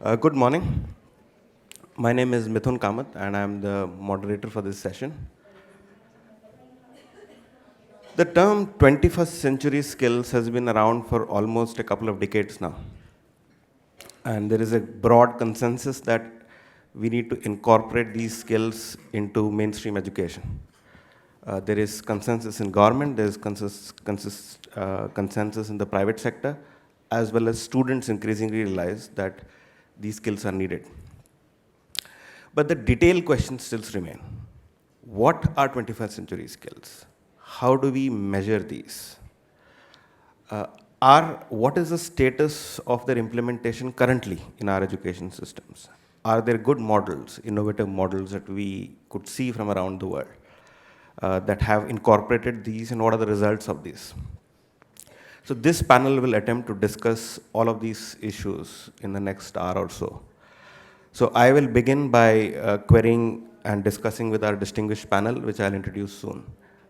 Good morning. My name is Mithun Kamath, and I'm the moderator for this session. The term 21st century skills has been around for almost a couple of decades now. And there is a broad consensus that we need to incorporate these skills into mainstream education. There is consensus in government, there is consensus in the private sector, as well as students increasingly realize that these skills are needed. But the detailed questions still remain. What are 21st century skills? How do we measure these? What is the status of their implementation currently in our education systems? Are there good models, innovative models that we could see from around the world that have incorporated these, and what are the results of these? So this panel will attempt to discuss all of these issues in the next hour or so. So I will begin by querying and discussing with our distinguished panel, which I'll introduce soon.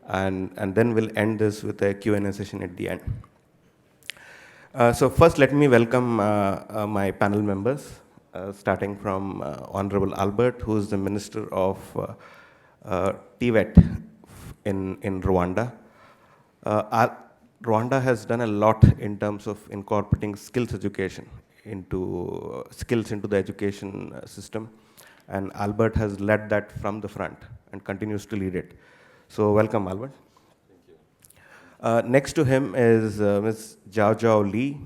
And then we'll end this with a Q&A session at the end. So first, let me welcome my panel members, starting from Honorable Albert, who is the Minister of TVET in Rwanda. Rwanda has done a lot in terms of incorporating skills education into the education system, and Albert has led that from the front and continues to lead it. So welcome, Albert. Next to him is Ms. Jiaojiao Li.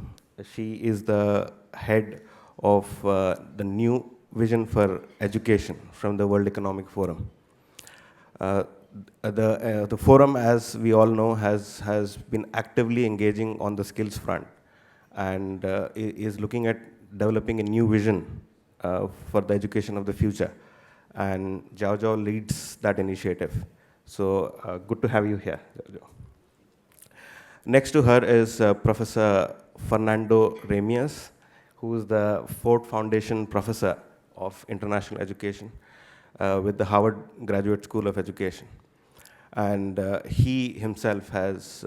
She is the head of the new vision for education from the World Economic Forum. The forum, as we all know, has been actively engaging on the skills front and is looking at developing a new vision for the education of the future. And Jiaojiao leads that initiative. So good to have you here, Jiaojiao. Next to her is Professor Fernando Reimers, who is the Ford Foundation Professor of International Education with the Harvard Graduate School of Education. And he himself has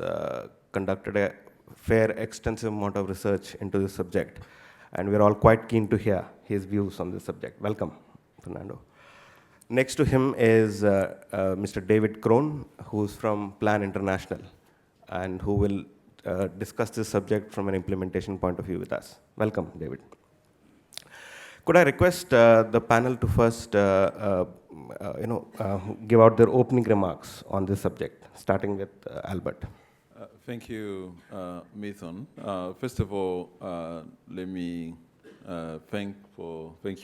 conducted a fair, extensive amount of research into this subject. And we're all quite keen to hear his views on this subject. Welcome, Fernando. Next to him is Mr. David Crone, who's from Plan International, and who will discuss this subject from an implementation point of view with us. Welcome, David. Could I request the panel to first give out their opening remarks on this subject, starting with Albert. Thank you, Mithun. First of all, let me thank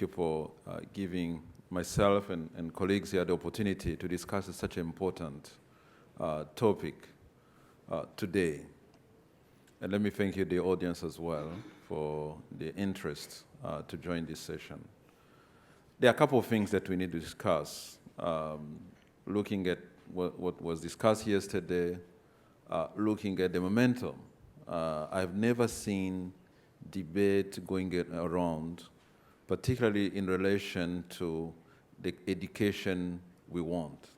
you for giving myself and colleagues here the opportunity to discuss such an important topic today. And let me thank you, the audience, as well, for the interest to join this session. There are a couple of things that we need to discuss, looking at what was discussed yesterday, looking at the momentum. I've never seen debate going around, particularly in relation to the education we want,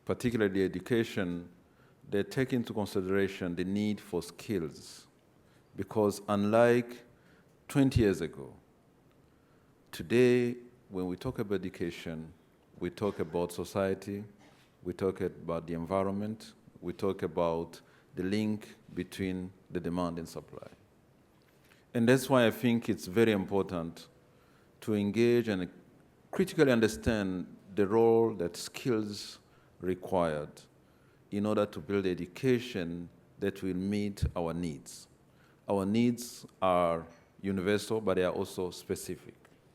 particularly education that take into consideration the need for skills, because unlike 20 years ago, today, when we talk about education, we talk about society, we talk about the environment, we talk about the link between the demand and supply. And that's why I think it's very important to engage and critically understand the role that skills required in order to build education that will meet our needs. Our needs are universal, but they are also specific,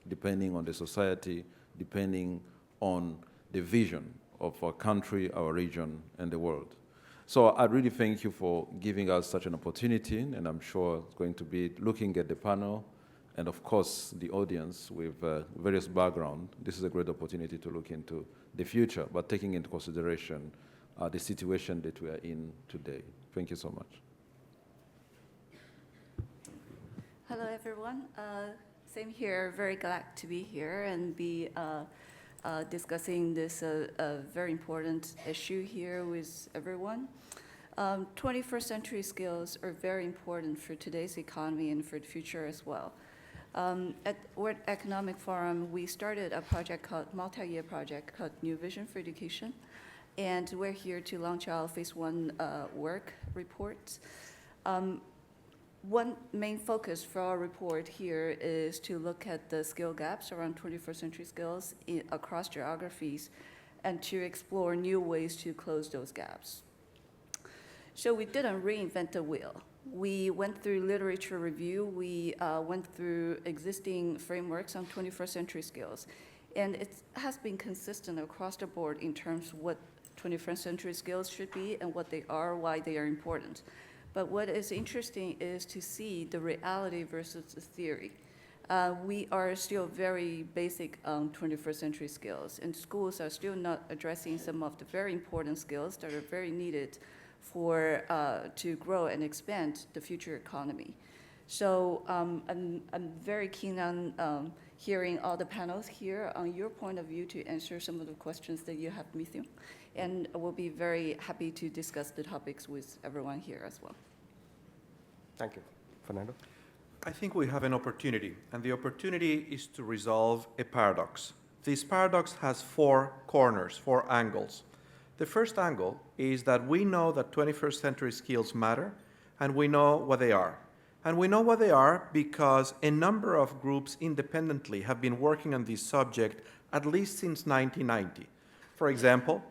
depending on the society, depending on the vision of our country, our region, and the world. So I really thank you for giving us such an opportunity, and I'm sure it's going to be looking at the panel, and of course the audience with various backgrounds. This is a great opportunity to look into the future, but taking into consideration the situation that we are in today. Thank you so much. Hello, everyone. Same here. Very glad to be here and be discussing this very important issue here with everyone. 21st century skills are very important for today's economy and for the future as well. At World Economic Forum, we started a project called, multi-year project called New Vision for Education. And we're here to launch our phase 1 work report. One main focus for our report here is to look at the skill gaps around 21st century skills across geographies and to explore new ways to close those gaps. So we didn't reinvent the wheel. We went through literature review. We went through existing frameworks on 21st century skills. And it has been consistent across the board in terms of what 21st century skills should be and what they are, why they are important. But what is interesting is to see the reality versus the theory. We are still very basic on 21st century skills, and schools are still not addressing some of the very important skills that are very needed for to grow and expand the future economy. So I'm very keen on hearing all the panels here on your point of view to answer some of the questions that you have, Mithun. And we'll be very happy to discuss the topics with everyone here as well. Thank you. Fernando? I think we have an opportunity, and the opportunity is to resolve a paradox. This paradox has 4 corners, 4 angles. The first angle is that we know that 21st century skills matter, and we know what they are. And we know what they are because a number of groups independently have been working on this subject at least since 1990. For example,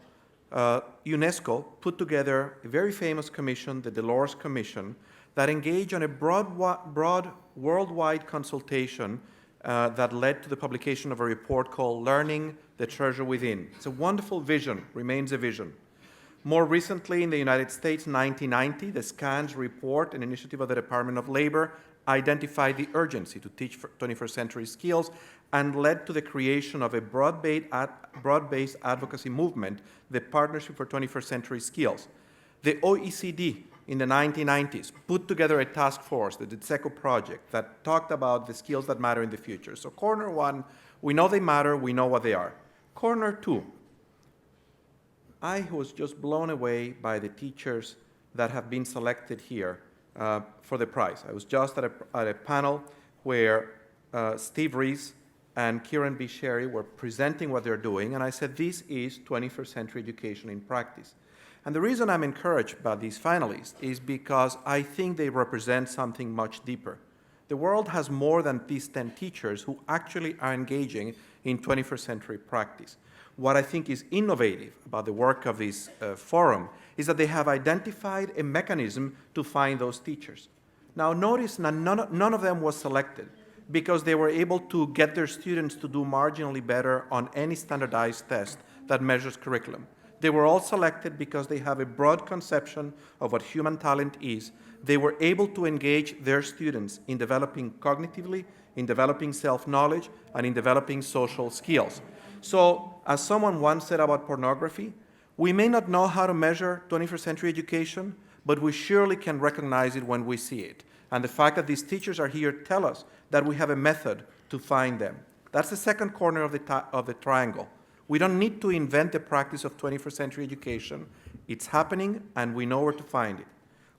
UNESCO put together a very famous commission, the Delors Commission, that engaged on a broad worldwide consultation that led to the publication of a report called Learning the Treasure Within. It's a wonderful vision, remains a vision. More recently, in the United States, 1990, the SCANS report, an initiative of the Department of Labor, identified the urgency to teach 21st century skills and led to the creation of a broad-based advocacy movement, the Partnership for 21st Century Skills. The OECD in the 1990s put together a task force, the GESF project, that talked about the skills that matter in the future. So corner 1, we know they matter, we know what they are. Corner 2, I was just blown away by the teachers that have been selected here for the prize. I was just at a panel where Steve Rees and Kieran B. Sherry were presenting what they're doing, and I said, this is 21st century education in practice. And the reason I'm encouraged by these finalists is because I think they represent something much deeper. The world has more than these 10 teachers who actually are engaging in 21st century practice. What I think is innovative about the work of this forum is that they have identified a mechanism to find those teachers. Now notice that none of them was selected because they were able to get their students to do marginally better on any standardized test that measures curriculum. They were all selected because they have a broad conception of what human talent is. They were able to engage their students in developing cognitively, in developing self-knowledge, and in developing social skills. So, as someone once said about pornography, we may not know how to measure 21st century education, but we surely can recognize it when we see it. And the fact that these teachers are here tell us that we have a method to find them. That's the second corner of the triangle. We don't need to invent the practice of 21st century education. It's happening, and we know where to find it.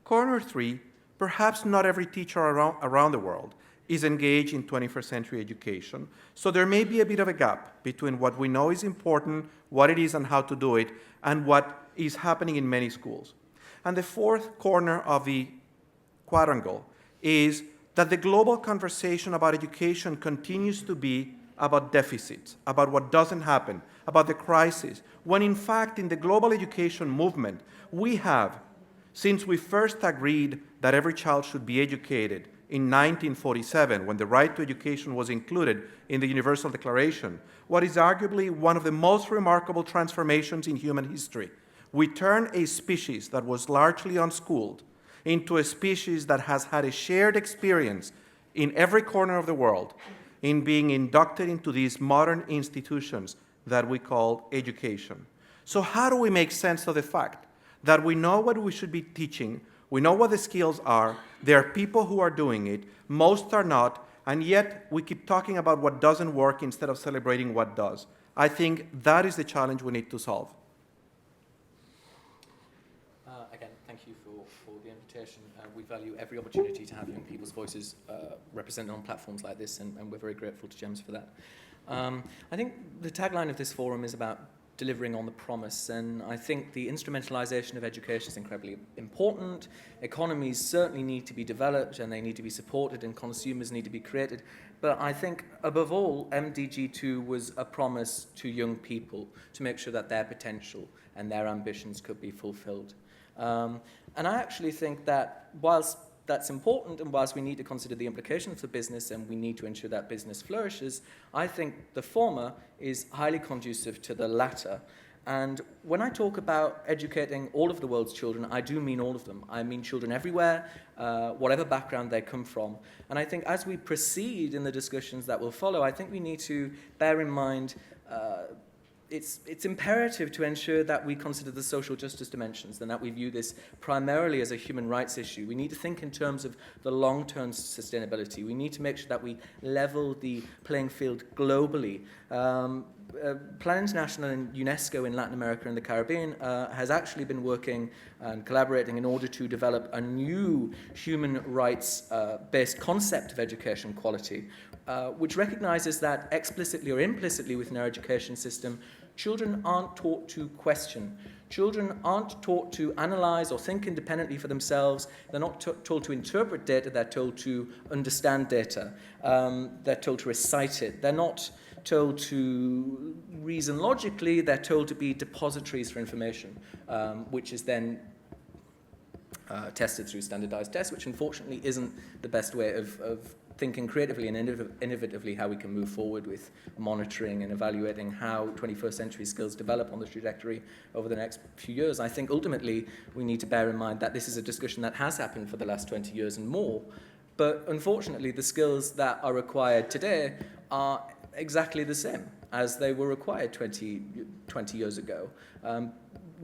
Corner 3, perhaps not every teacher around the world is engaged in 21st century education, so there may be a bit of a gap between what we know is important, what it is and how to do it, and what is happening in many schools. And the fourth corner of the quadrangle is that the global conversation about education continues to be about deficits, about what doesn't happen, about the crisis, when in fact in the global education movement, we have, since we first agreed that every child should be educated in 1947, when the right to education was included in the Universal Declaration, what is arguably one of the most remarkable transformations in human history. We turned a species that was largely unschooled into a species that has had a shared experience in every corner of the world in being inducted into these modern institutions that we call education. So how do we make sense of the fact that we know what we should be teaching, we know what the skills are, there are people who are doing it, most are not, and yet we keep talking about what doesn't work instead of celebrating what does? I think that is the challenge we need to solve. Again, thank you for the invitation. We value every opportunity to have young people's voices represented on platforms like this, and we're very grateful to GEMS for that. I think the tagline of this forum is about delivering on the promise, and I think the instrumentalization of education is incredibly important. Economies certainly need to be developed, and they need to be supported, and consumers need to be created. But I think, above all, MDG2 was a promise to young people to make sure that their potential and their ambitions could be fulfilled. And I actually think that whilst that's important, and whilst we need to consider the implications for business and we need to ensure that business flourishes, I think the former is highly conducive to the latter. And when I talk about educating all of the world's children, I do mean all of them. I mean children everywhere, whatever background they come from. And I think as we proceed in the discussions that will follow, I think we need to bear in mind it's imperative to ensure that we consider the social justice dimensions and that we view this primarily as a human rights issue. We need to think in terms of the long-term sustainability. We need to make sure that we level the playing field globally. Plan International and UNESCO in Latin America and the Caribbean has actually been working and collaborating in order to develop a new human rights-based concept of education quality, which recognizes that explicitly or implicitly within our education system, children aren't taught to question. Children aren't taught to analyze or think independently for themselves. They're not told to interpret data, they're told to understand data. They're told to recite it. They're not told to reason logically, they're told to be depositories for information, which is then tested through standardized tests, which unfortunately isn't the best way of thinking creatively and innovatively how we can move forward with monitoring and evaluating how 21st century skills develop on the trajectory over the next few years. I think ultimately we need to bear in mind that this is a discussion that has happened for the last 20 years and more, but unfortunately the skills that are required today are exactly the same as they were required 20 years ago.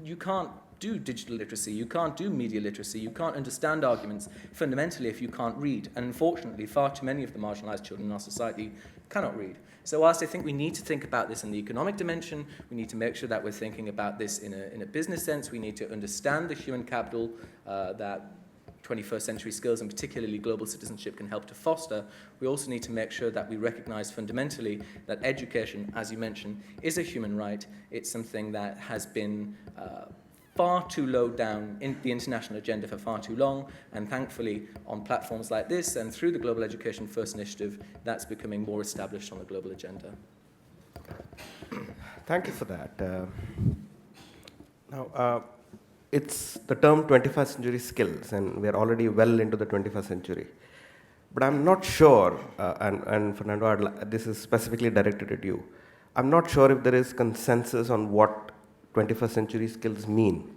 You can't do digital literacy, you can't do media literacy, you can't understand arguments fundamentally if you can't read. And unfortunately, far too many of the marginalized children in our society cannot read. So whilst I think we need to think about this in the economic dimension, we need to make sure that we're thinking about this in a business sense, we need to understand the human capital that 21st century skills and particularly global citizenship can help to foster. We also need to make sure that we recognize fundamentally that education, as you mentioned, is a human right. It's something that has been far too low down in the international agenda for far too long, and thankfully on platforms like this and through the Global Education First initiative, that's becoming more established on the global agenda. Thank you for that. Now, it's the term 21st century skills, and we're already well into the 21st century. But I'm not sure, and Fernando, this is specifically directed at you, I'm not sure if there is consensus on what 21st century skills mean.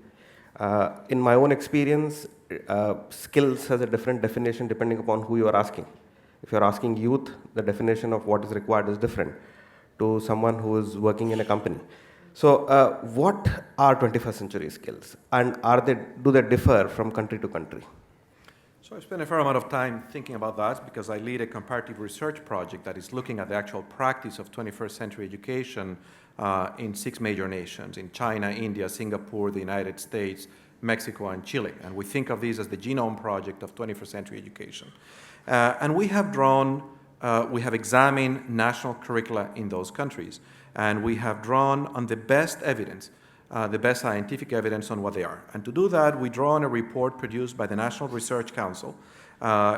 In my own experience, skills has a different definition depending upon who you are asking. If you're asking youth, the definition of what is required is different to someone who is working in a company. So what are 21st century skills, and do they differ from country to country? So I spent a fair amount of time thinking about that because I lead a comparative research project that is looking at the actual practice of 21st century education in 6 major nations, in China, India, Singapore, the United States, Mexico, and Chile. And we think of these as the genome project of 21st century education. And we have examined national curricula in those countries. And we have drawn on the best evidence, the best scientific evidence on what they are. And to do that, we draw on a report produced by the National Research Council,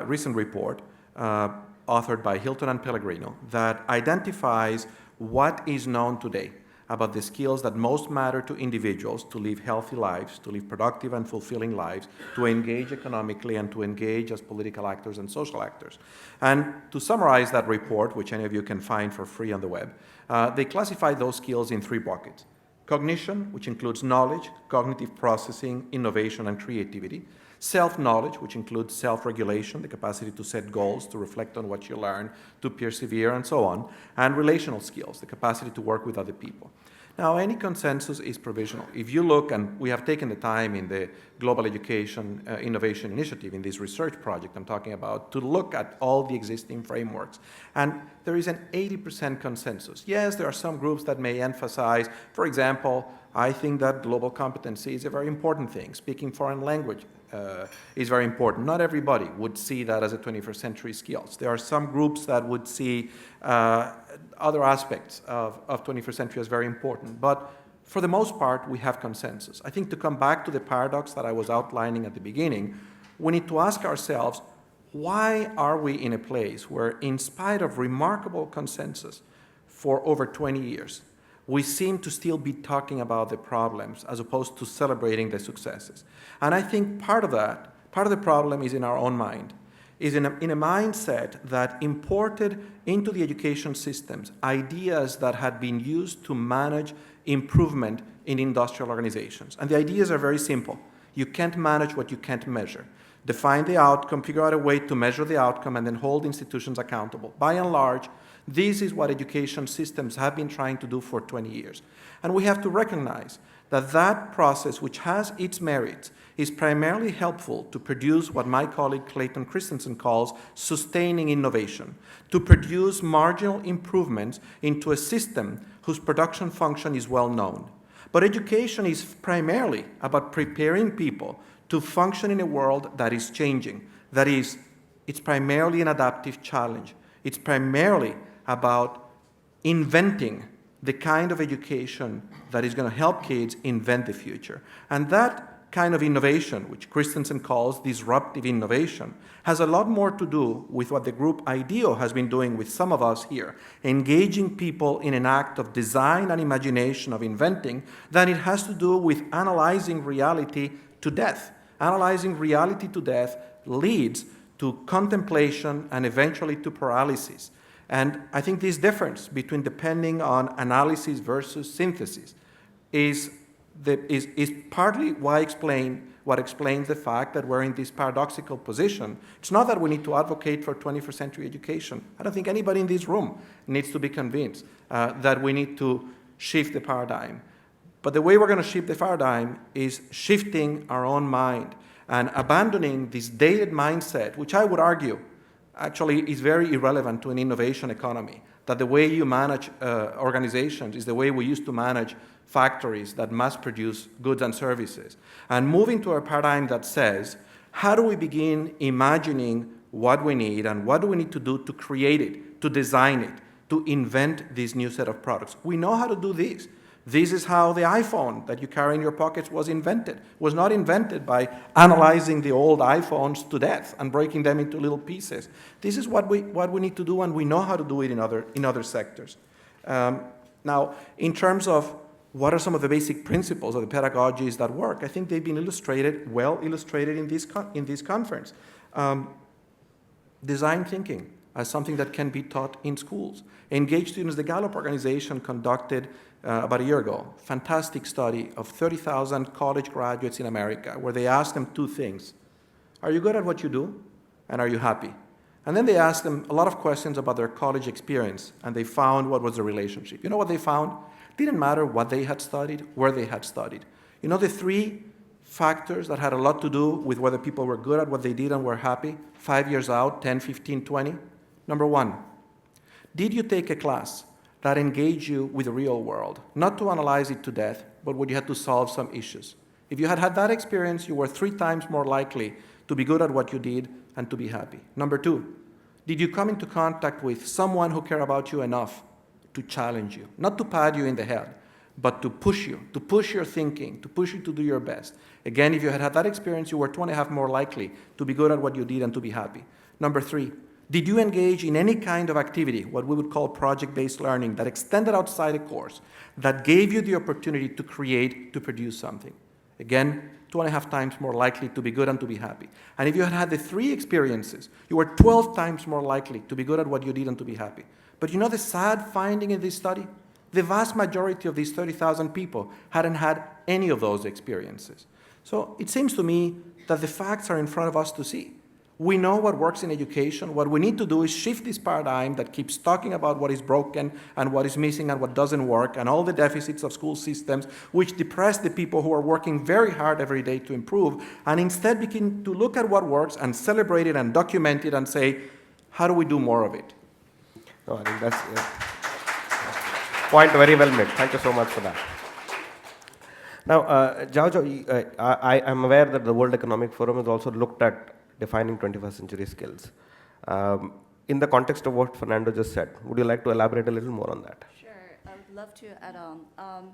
recent report, authored by Hilton and Pellegrino, that identifies what is known today about the skills that most matter to individuals to live healthy lives, to live productive and fulfilling lives, to engage economically, and to engage as political actors and social actors. And to summarize that report, which any of you can find for free on the web, they classify those skills in 3 buckets. Cognition, which includes knowledge, cognitive processing, innovation, and creativity. Self-knowledge, which includes self-regulation, the capacity to set goals, to reflect on what you learn, to persevere, and so on. And relational skills, the capacity to work with other people. Now, any consensus is provisional. If you look, and we have taken the time in the Global Education Innovation Initiative, in this research project I'm talking about, to look at all the existing frameworks. And there is an 80% consensus. Yes, there are some groups that may emphasize, for example, I think that global competency is a very important thing. Speaking foreign language is very important. Not everybody would see that as a 21st century skills. There are some groups that would see other aspects of 21st century as very important. But for the most part, we have consensus. I think to come back to the paradox that I was outlining at the beginning, we need to ask ourselves, why are we in a place where, in spite of remarkable consensus for over 20 years, we seem to still be talking about the problems as opposed to celebrating the successes? And I think part of the problem is in our own mind, is in a mindset that imported into the education systems ideas that had been used to manage improvement in industrial organizations. And the ideas are very simple. You can't manage what you can't measure. Define the outcome, figure out a way to measure the outcome, and then hold institutions accountable. By and large, this is what education systems have been trying to do for 20 years. And we have to recognize that that process, which has its merits, is primarily helpful to produce what my colleague Clayton Christensen calls sustaining innovation, to produce marginal improvements into a system whose production function is well known. But education is primarily about preparing people to function in a world that is changing. That is, it's primarily an adaptive challenge. It's primarily about inventing the kind of education that is going to help kids invent the future. And that kind of innovation, which Christensen calls disruptive innovation, has a lot more to do with what the group IDEO has been doing with some of us here, engaging people in an act of design and imagination of inventing, than it has to do with analyzing reality to death. Analyzing reality to death leads to contemplation and eventually to paralysis. And I think this difference between depending on analysis versus synthesis is partly what explains the fact that we're in this paradoxical position. It's not that we need to advocate for 21st century education. I don't think anybody in this room needs to be convinced that we need to shift the paradigm. But the way we're going to shift the paradigm is shifting our own mind and abandoning this dated mindset, which I would argue actually is very irrelevant to an innovation economy, that the way you manage organizations is the way we used to manage factories that mass produce goods and services. And moving to a paradigm that says, how do we begin imagining what we need and what do we need to do to create it, to design it, to invent this new set of products? We know how to do this. This is how the iPhone that you carry in your pockets was invented. It was not invented by analyzing the old iPhones to death and breaking them into little pieces. This is what we need to do, and we know how to do it in other sectors. Now, in terms of what are some of the basic principles of the pedagogies that work, I think they've been well illustrated in this conference. Design thinking as something that can be taught in schools. Engage students. The Gallup organization conducted about a year ago, fantastic study of 30,000 college graduates in America, where they asked them two things. Are you good at what you do? And are you happy? And then they asked them a lot of questions about their college experience, and they found what was the relationship. You know what they found? It didn't matter what they had studied, where they had studied. You know the three factors that had a lot to do with whether people were good at what they did and were happy, 5 years out, 10, 15, 20? Number one, did you take a class that engaged you with the real world, not to analyze it to death, but where you had to solve some issues? If you had had that experience, you were 3 times more likely to be good at what you did and to be happy. Number two, did you come into contact with someone who cared about you enough to challenge you, not to pat you in the head, but to push you, to push your thinking, to push you to do your best? Again, if you had had that experience, you were 2.5 more likely to be good at what you did and to be happy. Number three, did you engage in any kind of activity, what we would call project-based learning, that extended outside a course, that gave you the opportunity to create, to produce something? Again, 2.5 times more likely to be good and to be happy. And if you had had the 3 experiences, you were 12 times more likely to be good at what you did and to be happy. But you know the sad finding in this study? The vast majority of these 30,000 people hadn't had any of those experiences. So it seems to me that the facts are in front of us to see. We know what works in education. What we need to do is shift this paradigm that keeps talking about what is broken and what is missing and what doesn't work and all the deficits of school systems, which depress the people who are working very hard every day to improve, and instead begin to look at what works and celebrate it and document it and say, how do we do more of it? No, I think that's point very well made. Thank you so much for that. Now, Jiaojiao, I am aware that the World Economic Forum has also looked at defining 21st century skills. In the context of what Fernando just said, would you like to elaborate a little more on that? Sure, I would love to add on.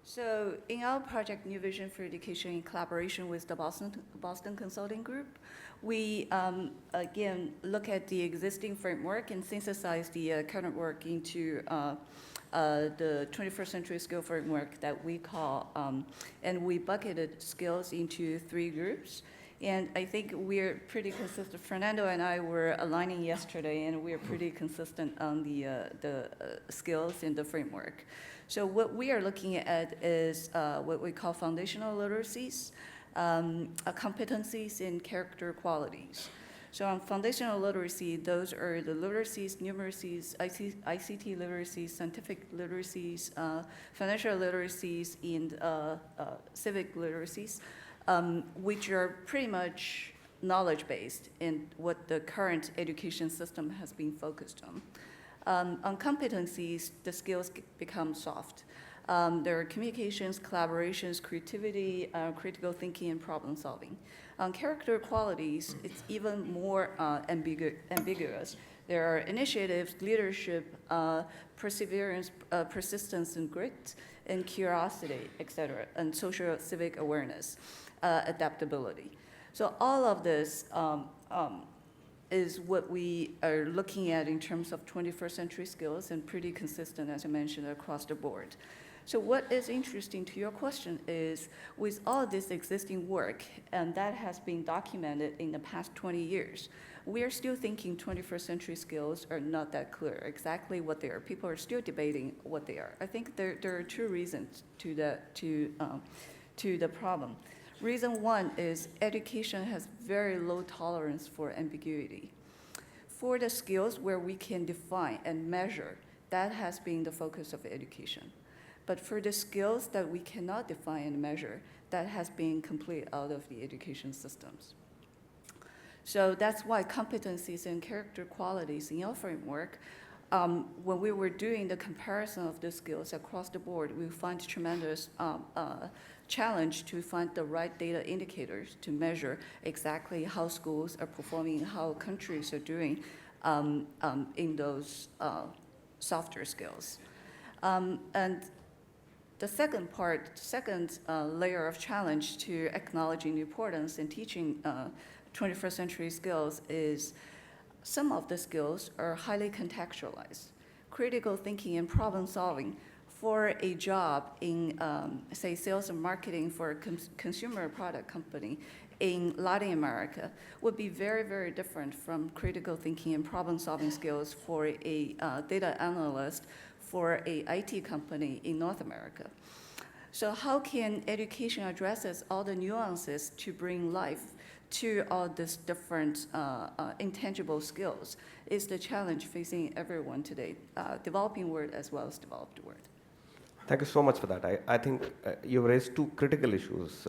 So in our project New Vision for Education in collaboration with the Boston Consulting Group, we again look at the existing framework and synthesize the current work into the 21st century skill framework that we call, and we bucketed skills into 3 groups. And I think we're pretty consistent. Fernando and I were aligning yesterday, and we're pretty consistent on the skills in the framework. So what we are looking at is what we call foundational literacies, competencies, and character qualities. So on foundational literacy, those are the literacies, numeracies, ICT literacies, scientific literacies, financial literacies, and civic literacies, which are pretty much knowledge-based in what the current education system has been focused on. On competencies, the skills become soft. There are communications, collaborations, creativity, critical thinking, and problem solving. On character qualities, it's even more ambiguous. There are initiatives, leadership, perseverance, persistence, and grit, and curiosity, etc., and social civic awareness, adaptability. So all of this is what we are looking at in terms of 21st century skills, and pretty consistent, as I mentioned, across the board. So what is interesting to your question is, with all this existing work, and that has been documented in the past 20 years, we are still thinking 21st century skills are not that clear exactly what they are. People are still debating what they are. I think there are 2 reasons to the problem. Reason 1 is education has very low tolerance for ambiguity. For the skills where we can define and measure, that has been the focus of education. But for the skills that we cannot define and measure, that has been completely out of the education systems. So that's why competencies and character qualities in our framework, when we were doing the comparison of the skills across the board, we find tremendous challenge to find the right data indicators to measure exactly how schools are performing, how countries are doing in those softer skills. And the second layer of challenge to acknowledging the importance in teaching 21st century skills is some of the skills are highly contextualized. Critical thinking and problem solving for a job in, say, sales and marketing for a consumer product company in Latin America would be very, very different from critical thinking and problem solving skills for a data analyst for a IT company in North America. So how can education addresses all the nuances to bring life to all these different intangible skills is the challenge facing everyone today, developing world as well as developed world. Thank you so much for that. I think you've raised 2 critical issues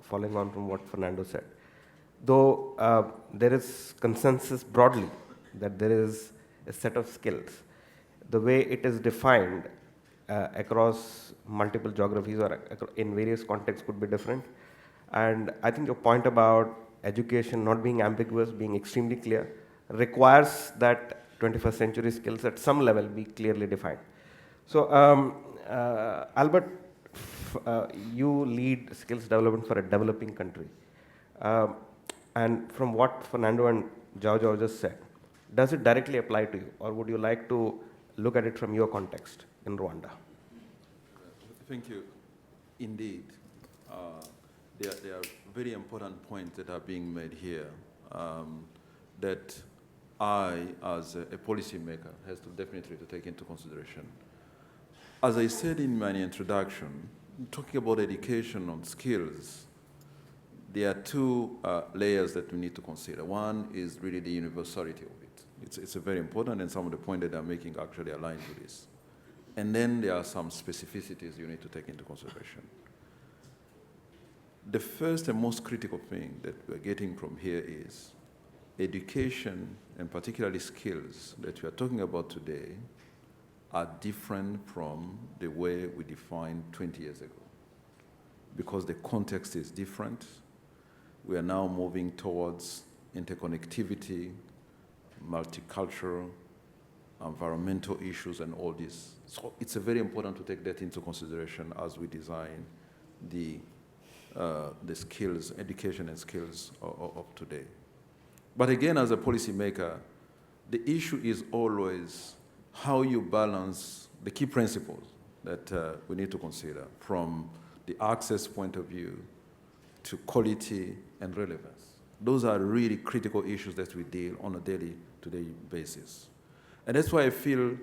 following on from what Fernando said. Though there is consensus broadly that there is a set of skills, the way it is defined across multiple geographies or in various contexts could be different. And I think your point about education not being ambiguous, being extremely clear, requires that 21st century skills at some level be clearly defined. So Albert, you lead skills development for a developing country. And from what Fernando and Jiaojiao just said, does it directly apply to you, or would you like to look at it from your context in Rwanda? Thank you. Indeed, there are very important points that are being made here that I, as a policymaker, has to definitely to take into consideration. As I said in my introduction, talking about education on skills, there are 2 layers that we need to consider. One is really the universality of it. It's very important, and some of the points that I'm making actually align to this. And then there are some specificities you need to take into consideration. The first and most critical thing that we're getting from here is education, and particularly skills that we are talking about today, are different from the way we defined 20 years ago. because the context is different. We are now moving towards interconnectivity, multicultural, environmental issues, and all this. So it's very important to take that into consideration as we design the skills, education and skills of today. But again, as a policymaker, the issue is always how you balance the key principles that we need to consider from the access point of view to quality and relevance. Those are really critical issues that we deal on a day-to-day basis. And that's why I feel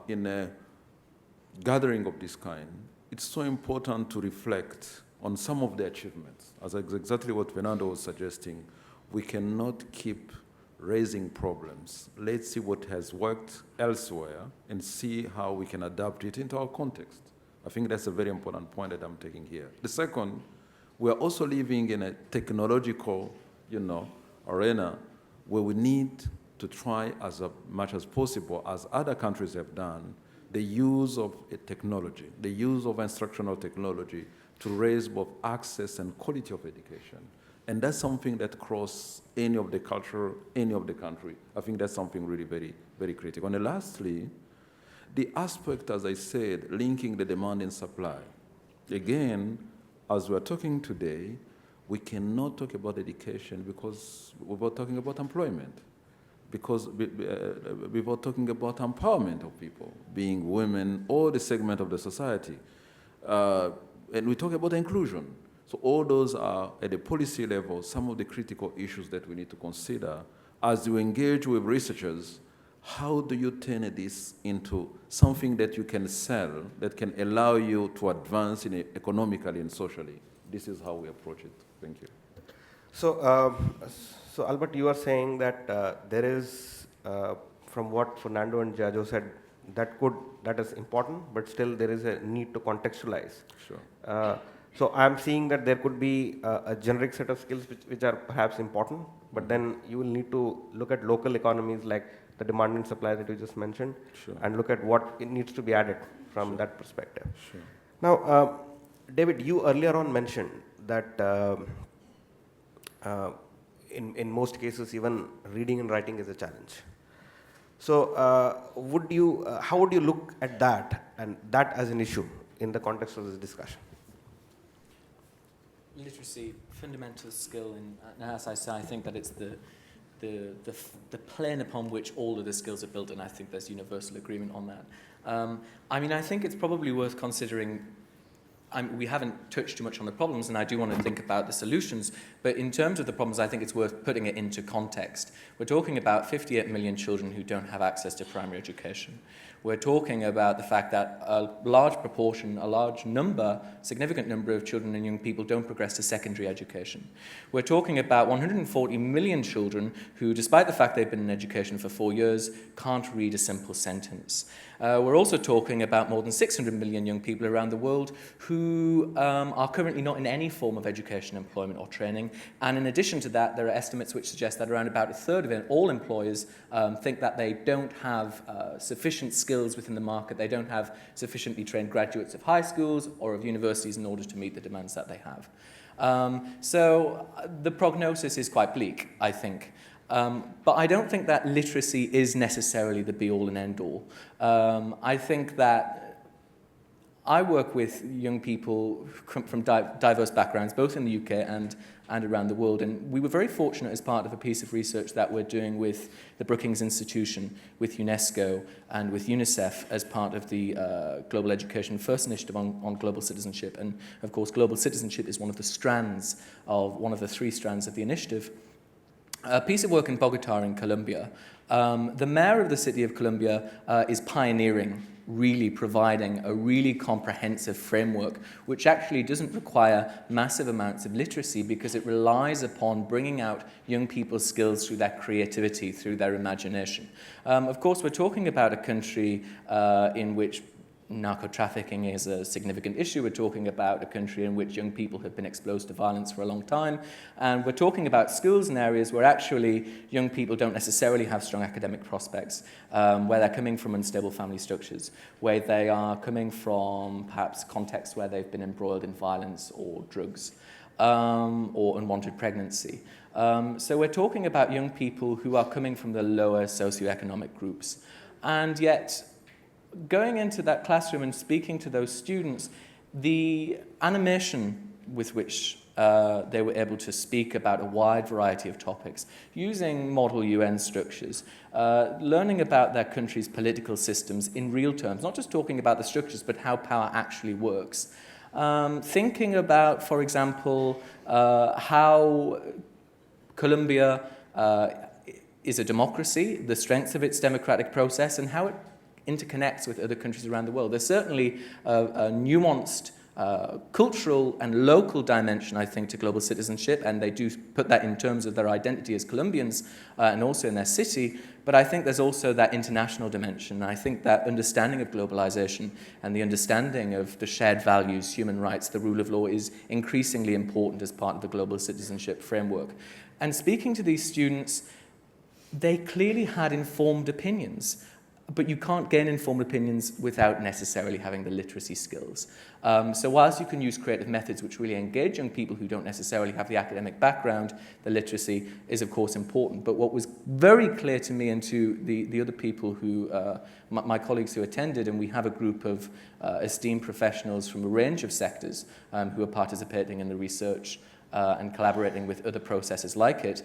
in a gathering of this kind, it's so important to reflect on some of the achievements. As exactly what Fernando was suggesting, we cannot keep raising problems. Let's see what has worked elsewhere and see how we can adapt it into our context. I think that's a very important point that I'm taking here. The second, we're also living in a technological, arena where we need to try as much as possible, as other countries have done, the use of technology, the use of instructional technology to raise both access and quality of education. And that's something that crosses any of the culture, any of the country. I think that's something really very, very critical. And lastly, the aspect, as I said, linking the demand and supply. Again, as we're talking today, we cannot talk about education because we're talking about employment, because we're talking about empowerment of people, being women or the segment of the society. And we talk about inclusion. So all those are, at the policy level, some of the critical issues that we need to consider as you engage with researchers. How do you turn this into something that you can sell, that can allow you to advance economically and socially? This is how we approach it. Thank you. So, so Albert, you are saying that there is, from what Fernando and Jiaojiao said, that is important, but still there is a need to contextualize. Sure. So I'm seeing that there could be a generic set of skills which are perhaps important, but then you will need to look at local economies like the demand and supply that you just mentioned, Sure. and look at what it needs to be added from Sure. that perspective. Sure. Now, David, you earlier on mentioned that in most cases, even reading and writing is a challenge. So, how would you look at that and that as an issue in the context of this discussion? Literacy, fundamental skill, and as I say, I think that it's the plane upon which all of the skills are built, and I think there's universal agreement on that. I think it's probably worth considering. We haven't touched too much on the problems, and I do want to think about the solutions, but in terms of the problems, I think it's worth putting it into context. We're talking about 58 million children who don't have access to primary education. We're talking about the fact that a large proportion, significant number of children and young people don't progress to secondary education. We're talking about 140 million children who, despite the fact they've been in education for 4 years, can't read a simple sentence. We're also talking about more than 600 million young people around the world who are currently not in any form of education, employment or training. And in addition to that, there are estimates which suggest that around about a third of all employers think that they don't have sufficient skills within the market. They don't have sufficiently trained graduates of high schools or of universities in order to meet the demands that they have. So the prognosis is quite bleak, I think. But I don't think that literacy is necessarily the be-all and end-all. I think that I work with young people from diverse backgrounds, both in the UK and around the world, and we were very fortunate as part of a piece of research that we're doing with the Brookings Institution, with UNESCO, and with UNICEF as part of the Global Education First Initiative on global citizenship. And of course, global citizenship is one of the three strands of the initiative. A piece of work in Bogota in Colombia. The mayor of the city of Colombia is pioneering, really providing a really comprehensive framework which actually doesn't require massive amounts of literacy because it relies upon bringing out young people's skills through their creativity, through their imagination. Of course, we're talking about a country in which narco-trafficking is a significant issue. We're talking about a country in which young people have been exposed to violence for a long time. And we're talking about schools in areas where actually young people don't necessarily have strong academic prospects, where they're coming from unstable family structures, where they are coming from perhaps contexts where they've been embroiled in violence or drugs, or unwanted pregnancy. So we're talking about young people who are coming from the lower socioeconomic groups. And yet, going into that classroom and speaking to those students, the animation with which they were able to speak about a wide variety of topics, using model UN structures, learning about their country's political systems in real terms, not just talking about the structures, but how power actually works. Thinking about, for example, how Colombia is a democracy, the strengths of its democratic process, and how it interconnects with other countries around the world. There's certainly a nuanced cultural and local dimension, I think, to global citizenship, and they do put that in terms of their identity as Colombians and also in their city, but I think there's also that international dimension. I think that understanding of globalization and the understanding of the shared values, human rights, the rule of law is increasingly important as part of the global citizenship framework. And speaking to these students, they clearly had informed opinions. But you can't gain informed opinions without necessarily having the literacy skills. So whilst you can use creative methods which really engage young people who don't necessarily have the academic background, the literacy is of course important. But what was very clear to me and to the other people who, my colleagues who attended, and we have a group of esteemed professionals from a range of sectors who are participating in the research and collaborating with other processes like it,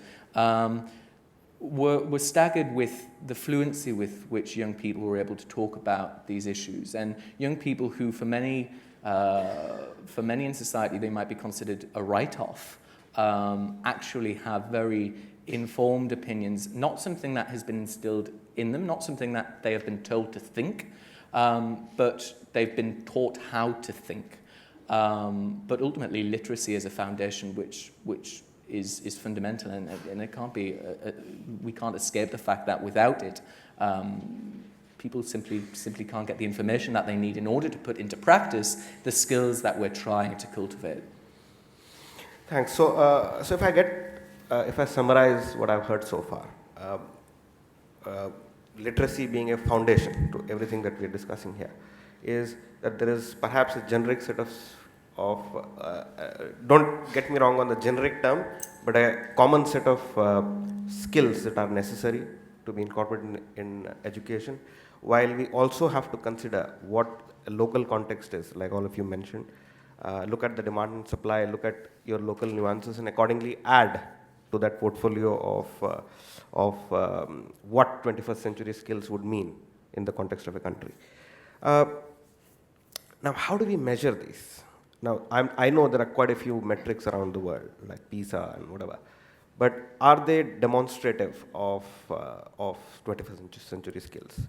were staggered with the fluency with which young people were able to talk about these issues. And young people who, for many in society, they might be considered a write-off, actually have very informed opinions, not something that has been instilled in them, not something that they have been told to think, but they've been taught how to think. But ultimately, literacy is a foundation which is fundamental, and it can't be. We can't escape the fact that without it, people simply can't get the information that they need in order to put into practice the skills that we're trying to cultivate. Thanks. So, if I summarize what I've heard so far, literacy being a foundation to everything that we're discussing here, is that there is perhaps a generic set of don't get me wrong on the generic term, but a common set of skills that are necessary to be incorporated in education, while we also have to consider what a local context is, like all of you mentioned. Look at the demand and supply, look at your local nuances, and accordingly add to that portfolio of what 21st century skills would mean in the context of a country. Now, how do we measure these? Now, I know there are quite a few metrics around the world, like PISA and whatever, but are they demonstrative of 21st century skills?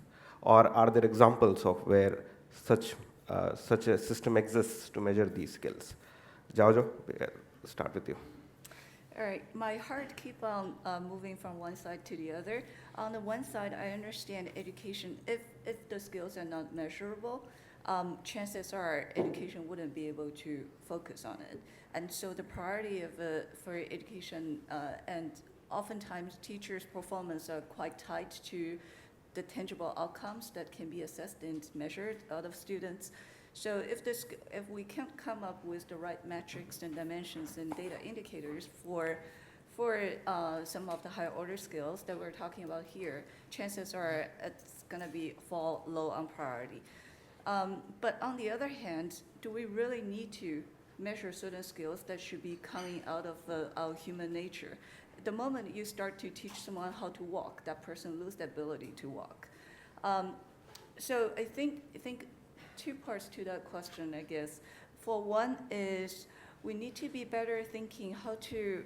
Or are there examples of where such a system exists to measure these skills? Jiaojiao, start with you. All right, my heart keep on moving from one side to the other. On the one side, I understand education, if the skills are not measurable, chances are education wouldn't be able to focus on it. And so the priority for education, and oftentimes teachers' performance are quite tied to the tangible outcomes that can be assessed and measured out of students. So if we can't come up with the right metrics and dimensions and data indicators for some of the higher order skills that we're talking about here, chances are it's going to fall low on priority. But on the other hand, do we really need to measure certain skills that should be coming out of our human nature? The moment you start to teach someone how to walk, that person loses the ability to walk. So I think two parts to that question, I guess. For one is we need to be better thinking how to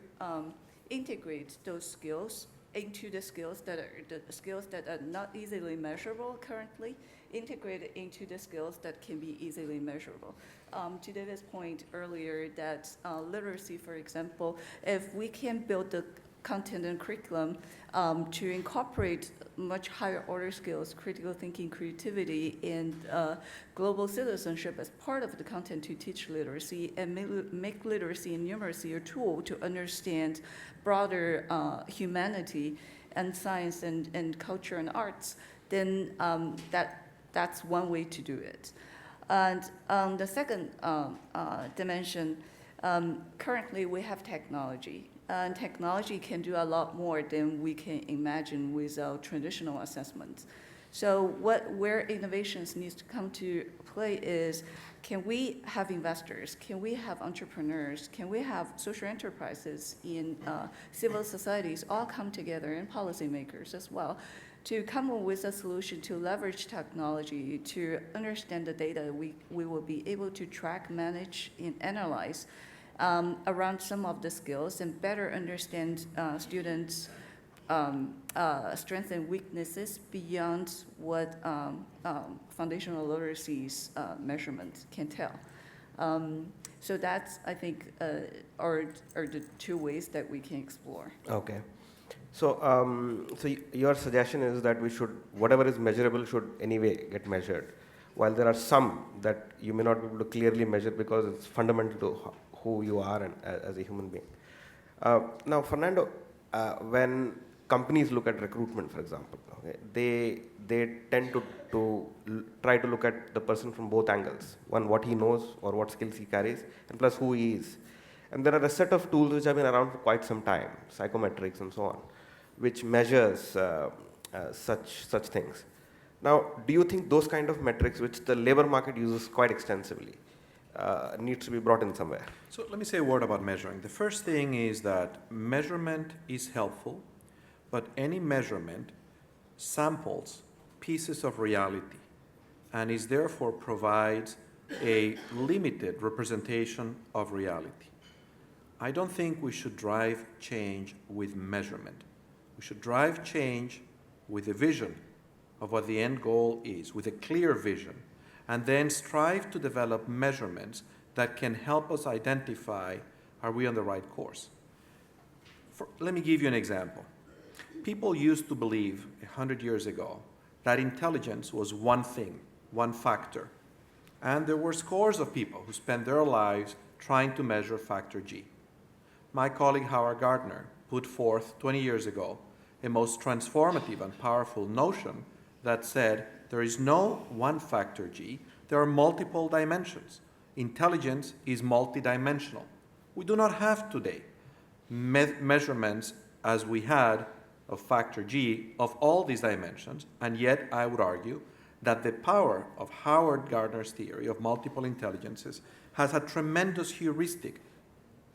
integrate those skills into the skills that are not easily measurable currently, integrated into the skills that can be easily measurable. To David's point earlier that literacy, for example, if we can build the content and curriculum to incorporate much higher order skills, critical thinking, creativity, and global citizenship as part of the content to teach literacy and make literacy and numeracy a tool to understand broader humanity and science and culture and arts, then that's one way to do it. And the second dimension, currently we have technology. And technology can do a lot more than we can imagine with our traditional assessments. So where innovations needs to come to play is, can we have investors? Can we have entrepreneurs? Can we have social enterprises in civil societies all come together, and policymakers as well, to come up with a solution to leverage technology to understand the data we will be able to track, manage, and analyze around some of the skills and better understand students' strengths and weaknesses beyond what foundational literacy's measurements can tell. So that's, I think, are the two ways that we can explore. Okay. So, your suggestion is that we should, whatever is measurable should anyway get measured, while there are some that you may not be able to clearly measure because it's fundamental to who you are and, as a human being. Now, Fernando, when companies look at recruitment, for example, okay, they tend to try to look at the person from both angles. One, what he knows or what skills he carries, and plus who he is. And there are a set of tools which have been around for quite some time, psychometrics and so on, which measures such things. Now, do you think those kind of metrics, which the labor market uses quite extensively, needs to be brought in somewhere? So let me say a word about measuring. The first thing is that measurement is helpful, but any measurement samples pieces of reality and is therefore provides a limited representation of reality. I don't think we should drive change with measurement. We should drive change with a vision of what the end goal is, with a clear vision, and then strive to develop measurements that can help us identify, are we on the right course? Let me give you an example. People used to believe 100 years ago that intelligence was one thing, one factor. And there were scores of people who spent their lives trying to measure factor G. My colleague Howard Gardner put forth 20 years ago a most transformative and powerful notion that said there is no one factor G, there are multiple dimensions. Intelligence is multidimensional. We do not have today measurements as we had of factor G of all these dimensions, and yet I would argue that the power of Howard Gardner's theory of multiple intelligences has a tremendous heuristic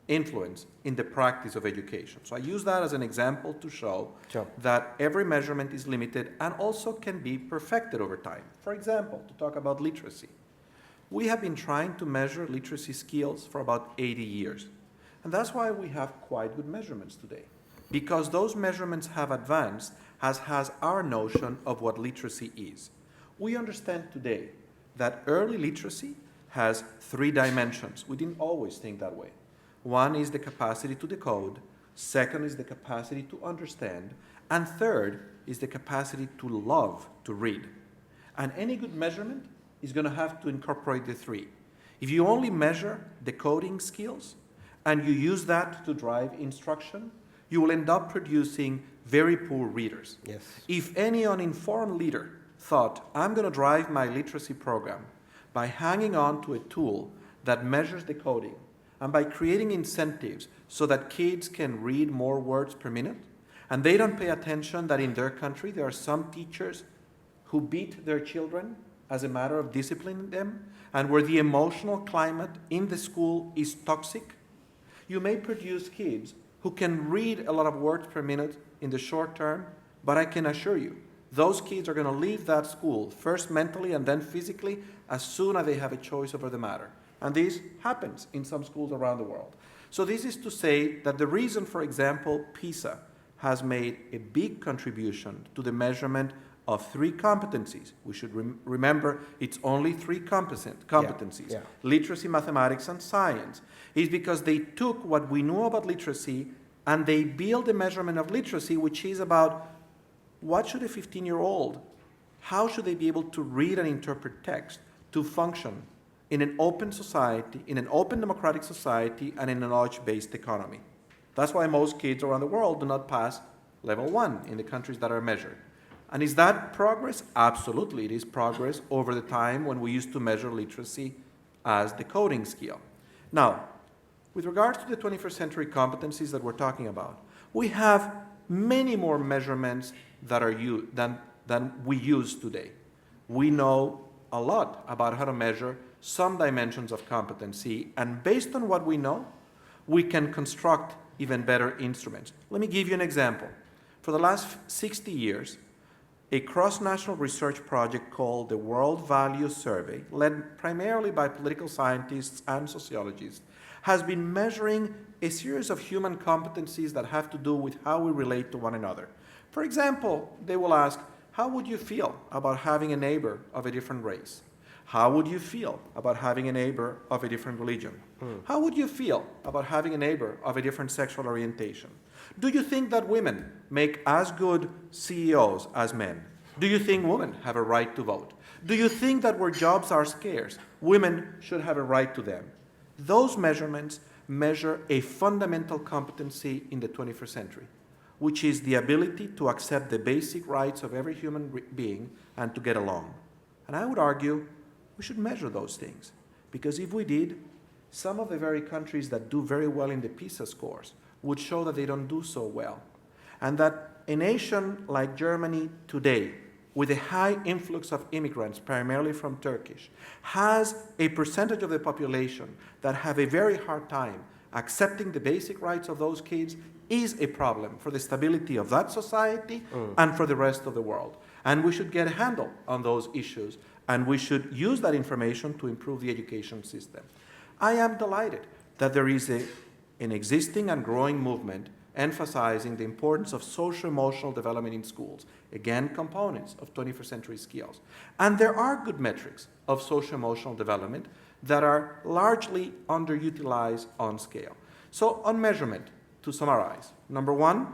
influence in the practice of education. So I use that as an example to show that every measurement is limited and also can be perfected over time. For example, to talk about literacy. We have been trying to measure literacy skills for about 80 years. And that's why we have quite good measurements today. Because those measurements have advanced, as has our notion of what literacy is. We understand today that early literacy has 3 dimensions. We didn't always think that way. One is the capacity to decode, second is the capacity to understand, and third is the capacity to love to read. And any good measurement is going to have to incorporate the 3. If you only measure decoding skills and you use that to drive instruction, you will end up producing very poor readers. Yes. If any uninformed leader thought, I'm going to drive my literacy program by hanging on to a tool that measures decoding, and by creating incentives so that kids can read more words per minute, and they don't pay attention that in their country there are some teachers who beat their children as a matter of disciplining them, and where the emotional climate in the school is toxic, you may produce kids who can read a lot of words per minute in the short term, but I can assure you, those kids are going to leave that school, first mentally and then physically, as soon as they have a choice over the matter. And this happens in some schools around the world. So this is to say that the reason, for example, PISA has made a big contribution to the measurement of 3 competencies. We should remember it's only 3 competencies. Yeah. Literacy, mathematics, and science. Is because they took what we knew about literacy And they build a measurement of literacy, which is about what should a 15-year-old, how should they be able to read and interpret text to function in an open society, in an open democratic society, and in a knowledge-based economy. That's why most kids around the world do not pass level 1 in the countries that are measured. And is that progress? Absolutely, it is progress over the time when we used to measure literacy as the coding skill. Now, with regards to the 21st century competencies that we're talking about, we have many more measurements that are than we use today. We know a lot about how to measure some dimensions of competency, and based on what we know, we can construct even better instruments. Let me give you an example. For the last 60 years, a cross-national research project called the World Values Survey, led primarily by political scientists and sociologists, has been measuring a series of human competencies that have to do with how we relate to one another. For example, they will ask, how would you feel about having a neighbor of a different race? How would you feel about having a neighbor of a different religion? How would you feel about having a neighbor of a different sexual orientation? Do you think that women make as good CEOs as men? Do you think women have a right to vote? Do you think that where jobs are scarce, women should have a right to them? Those measurements measure a fundamental competency in the 21st century, which is the ability to accept the basic rights of every human being and to get along. And I would argue we should measure those things, because if we did, some of the very countries that do very well in the PISA scores would show that they don't do so well. And that a nation like Germany today, with a high influx of immigrants, primarily from Turkish, has a percentage of the population that have a very hard time accepting the basic rights of those kids is a problem for the stability of that society and for the rest of the world. And we should get a handle on those issues, and we should use that information to improve the education system. I am delighted that there is an existing and growing movement emphasizing the importance of social-emotional development in schools, again, components of 21st century skills. And there are good metrics of social-emotional development that are largely underutilized on scale. So on measurement, to summarize, number one,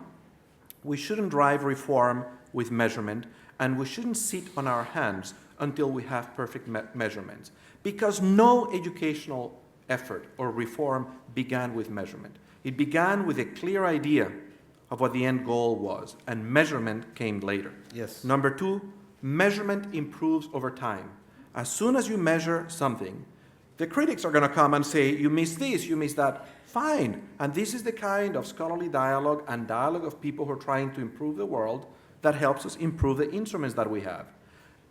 we shouldn't drive reform with measurement, and we shouldn't sit on our hands until we have perfect measurements, because no educational effort or reform began with measurement. It began with a clear idea of what the end goal was, and measurement came later. Yes. Number two, measurement improves over time. As soon as you measure something, the critics are going to come and say, you missed this, you missed that. Fine. And this is the kind of scholarly dialogue and dialogue of people who are trying to improve the world that helps us improve the instruments that we have.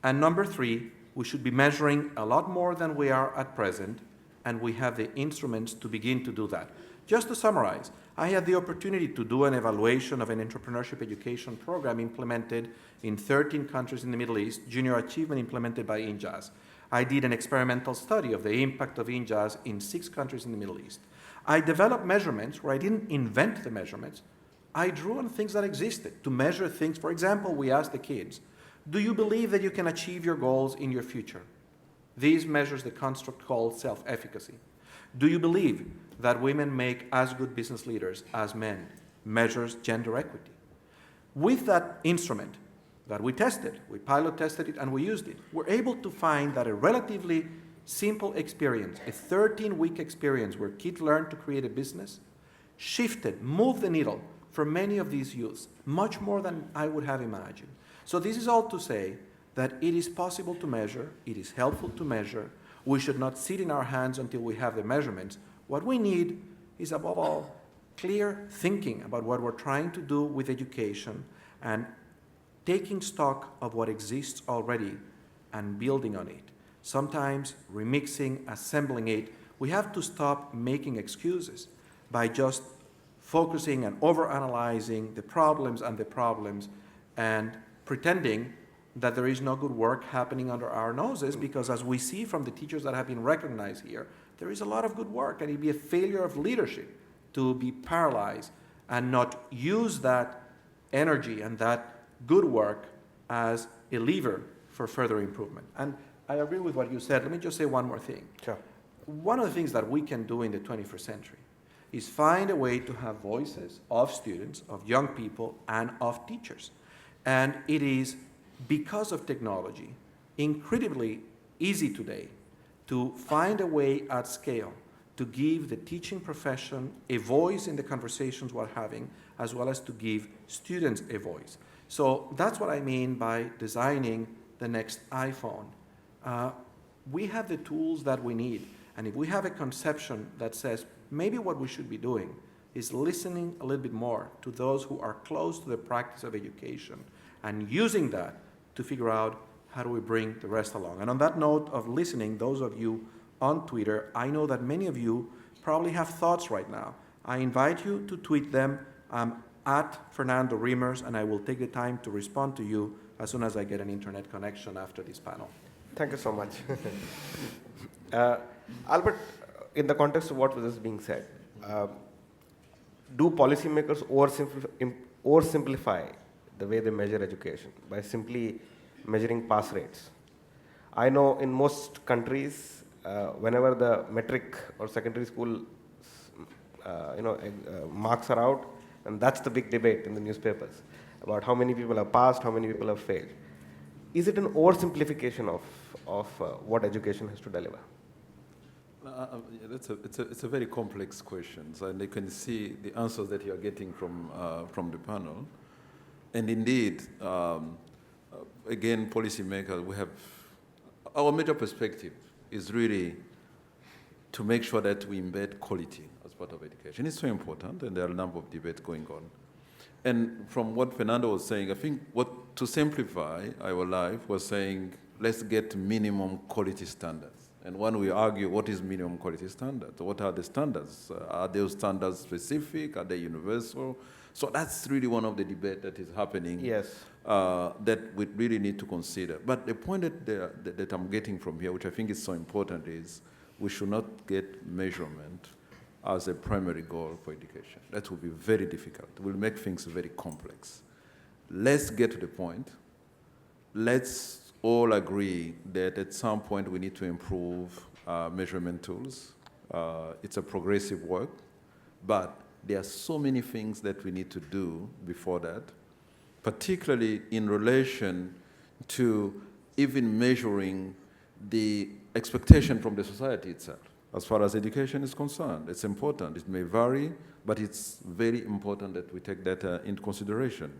And number three, we should be measuring a lot more than we are at present, and we have the instruments to begin to do that. Just to summarize, I had the opportunity to do an evaluation of an entrepreneurship education program implemented in 13 countries in the Middle East, junior achievement implemented by INJAS. I did an experimental study of the impact of INJAS in 6 countries in the Middle East. I developed measurements where I didn't invent the measurements. I drew on things that existed to measure things. For example, we asked the kids, do you believe that you can achieve your goals in your future? These measures the construct called self-efficacy. Do you believe that women make as good business leaders as men? Measures gender equity. With that instrument that we tested, we pilot tested it and we used it, we're able to find that a relatively simple experience, a 13-week experience where kids learned to create a business, shifted, moved the needle for many of these youths, much more than I would have imagined. So this is all to say that it is possible to measure, it is helpful to measure. We should not sit in our hands until we have the measurements. What we need is, above all, clear thinking about what we're trying to do with education and taking stock of what exists already and building on it. Sometimes remixing, assembling it. We have to stop making excuses by just focusing and overanalyzing the problems and pretending that there is no good work happening under our noses, because as we see from the teachers that have been recognized here, there is a lot of good work, and it'd be a failure of leadership to be paralyzed and not use that energy and that good work as a lever for further improvement. And I agree with what you said. Let me just say one more thing. Sure. One of the things that we can do in the 21st century is find a way to have voices of students, of young people, and of teachers. And it is, because of technology, incredibly easy today to find a way at scale to give the teaching profession a voice in the conversations we're having, as well as to give students a voice. So that's what I mean by designing the next iPhone. We have the tools that we need, and if we have a conception that says maybe what we should be doing is listening a little bit more to those who are close to the practice of education and using that to figure out how do we bring the rest along. And on that note of listening, those of you on Twitter, I know that many of you probably have thoughts right now. I invite you to tweet them. I'm at Fernando Reimers, and I will take the time to respond to you as soon as I get an internet connection after this panel. Thank you so much. Albert, in the context of what was just being said, do policymakers oversimplify the way they measure education by simply measuring pass rates? I know in most countries, whenever the metric or secondary school marks are out, and that's the big debate in the newspapers about how many people have passed, how many people have failed. Is it an oversimplification of what education has to deliver? It's a very complex question, and you can see the answers that you're getting from the panel. And indeed, again, policymakers, our major perspective is really to make sure that we embed quality as part of education. It's so important, and there are a number of debates going on. And from what Fernando was saying, I think to simplify our life was saying, let's get minimum quality standards. And when we argue, what is minimum quality standards? What are the standards? Are those standards specific? Are they universal? So that's really one of the debates that is happening. Yes. That we really need to consider. But the point that I'm getting from here, which I think is so important, is we should not get measurement as a primary goal for education. That will be very difficult. It will make things very complex. Let's get to the point. Let's all agree that at some point we need to improve measurement tools. It's a progressive work, but there are so many things that we need to do before that, particularly in relation to even measuring the expectation from the society itself. As far as education is concerned, it's important. It may vary, but it's very important that we take that into consideration.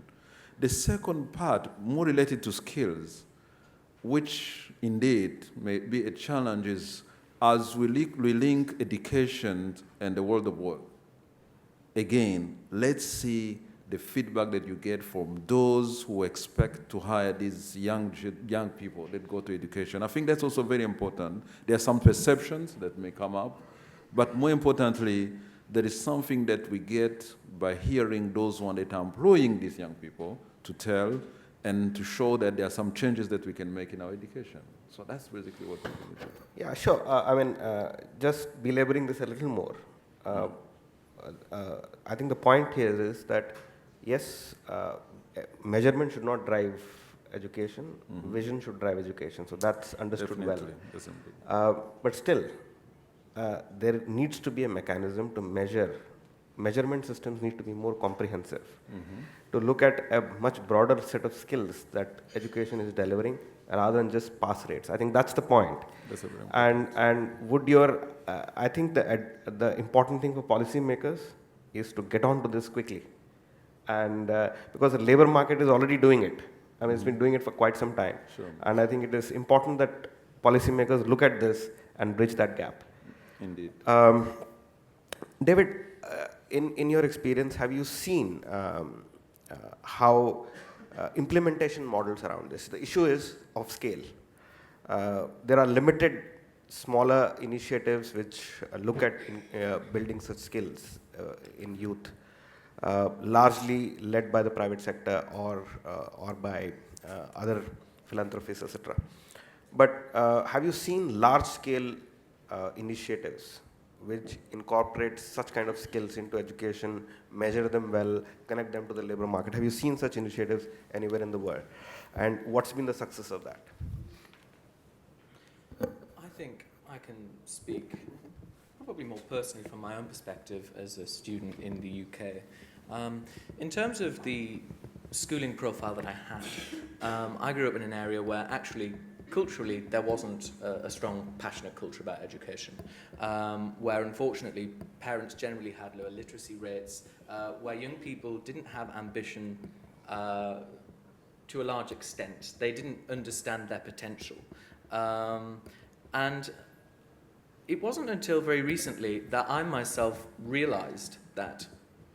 The second part, more related to skills, which indeed may be a challenge, is as we link education and the world of work. Again, let's see the feedback that you get from those who expect to hire these young people that go to education. I think that's also very important. There are some perceptions that may come up, but more importantly, there is something that we get by hearing those ones that are employing these young people to tell and to show that there are some changes that we can make in our education. So that's basically what we're going to do. Yeah, sure. Just belaboring this a little more. I think the point here is that yes, measurement should not drive education. Mm-hmm. Vision should drive education. So that's understood well. But still, there needs to be a mechanism to measure. Measurement systems need to be more comprehensive, to look at a much broader set of skills that education is delivering rather than just pass rates. I think that's the point. That's a very and would your, I think the important thing for policymakers is to get onto this quickly. And because the labor market is already doing it. I mean, it's been doing it for quite some time. Sure. And I think it is important that policymakers look at this and bridge that gap. Indeed. David, in your experience, have you seen how implementation models around this? The issue is of scale. There are limited, smaller initiatives which look at building such skills in youth, largely led by the private sector or by other philanthropists, etc. But have you seen large-scale initiatives which incorporate such kind of skills into education, measure them well, connect them to the labor market? Have you seen such initiatives anywhere in the world? And what's been the success of that? I think I can speak probably more personally from my own perspective as a student in the UK. In terms of the schooling profile that I had, I grew up in an area where actually culturally there wasn't a strong, passionate culture about education, where unfortunately parents generally had lower literacy rates, where young people didn't have ambition to a large extent. They didn't understand their potential. And it wasn't until very recently that I myself realized that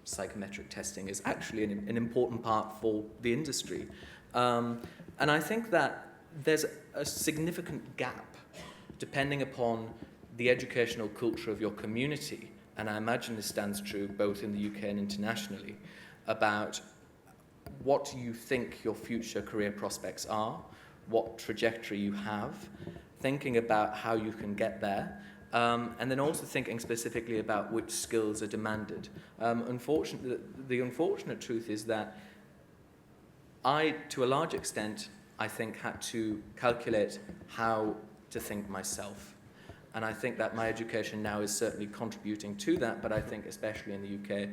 psychometric testing is actually an important part for the industry. And I think that there's a significant gap depending upon the educational culture of your community, and I imagine this stands true both in the UK and internationally, about what you think your future career prospects are, what trajectory you have, thinking about how you can get there, and then also thinking specifically about which skills are demanded. Unfortunately, the unfortunate truth is that I, to a large extent, I think had to calculate how to think myself. And I think that my education now is certainly contributing to that, but I think especially in the UK,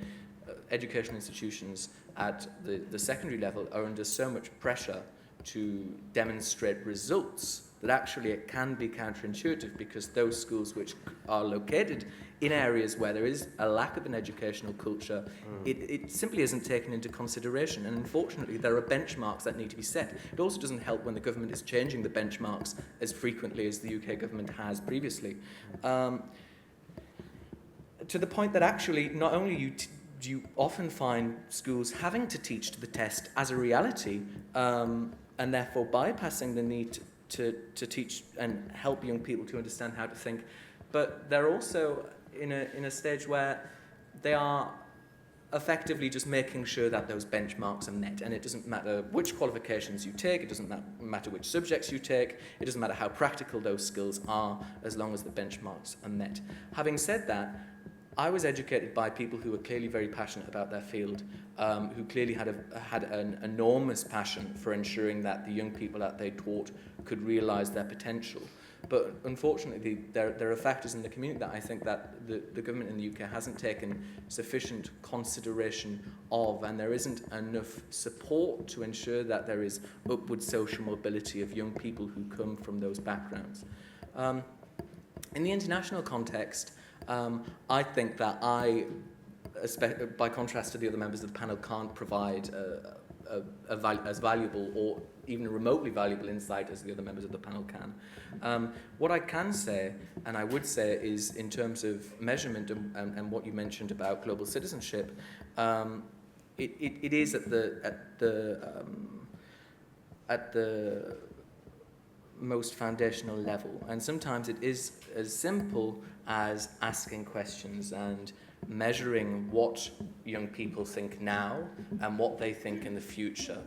educational institutions at the secondary level are under so much pressure to demonstrate results that actually it can be counterintuitive, because those schools which are located in areas where there is a lack of an educational culture, it simply isn't taken into consideration. And unfortunately, there are benchmarks that need to be set. It also doesn't help when the government is changing the benchmarks as frequently as the UK government has previously. To the point that actually not only do you often find schools having to teach to the test as a reality, and therefore bypassing the need to teach and help young people to understand how to think, but they're also in a stage where they are effectively just making sure that those benchmarks are met. And it doesn't matter which qualifications you take, it doesn't matter which subjects you take, it doesn't matter how practical those skills are, as long as the benchmarks are met. Having said that, I was educated by people who were clearly very passionate about their field, who clearly had an enormous passion for ensuring that the young people that they taught could realise their potential. But unfortunately, there are factors in the community that I think that the government in the UK hasn't taken sufficient consideration of, and there isn't enough support to ensure that there is upward social mobility of young people who come from those backgrounds. In the international context, I think that by contrast to the other members of the panel, can't provide as valuable or even a remotely valuable insight as the other members of the panel can. What I can say, and I would say, is in terms of measurement and what you mentioned about global citizenship, it is at the most foundational level, and sometimes it is as simple as asking questions and measuring what young people think now and what they think in the future.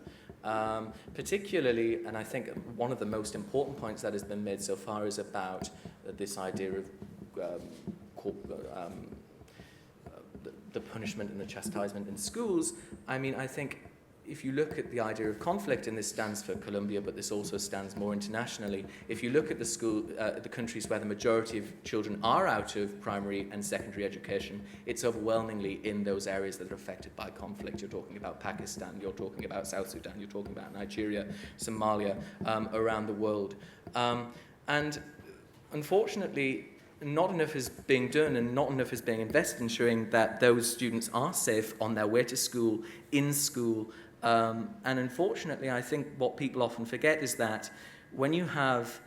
Particularly, and I think one of the most important points that has been made so far is about this idea of the punishment and the chastisement in schools. I mean, I think if you look at the idea of conflict, and this stands for Colombia, but this also stands more internationally, if you look at the countries where the majority of children are out of primary and secondary education, it's overwhelmingly in those areas that are affected by conflict. You're talking about Pakistan, you're talking about South Sudan, you're talking about Nigeria, Somalia, around the world. And unfortunately, not enough is being done and not enough is being invested in ensuring that those students are safe on their way to school, in school. And unfortunately, I think what people often forget is that when you have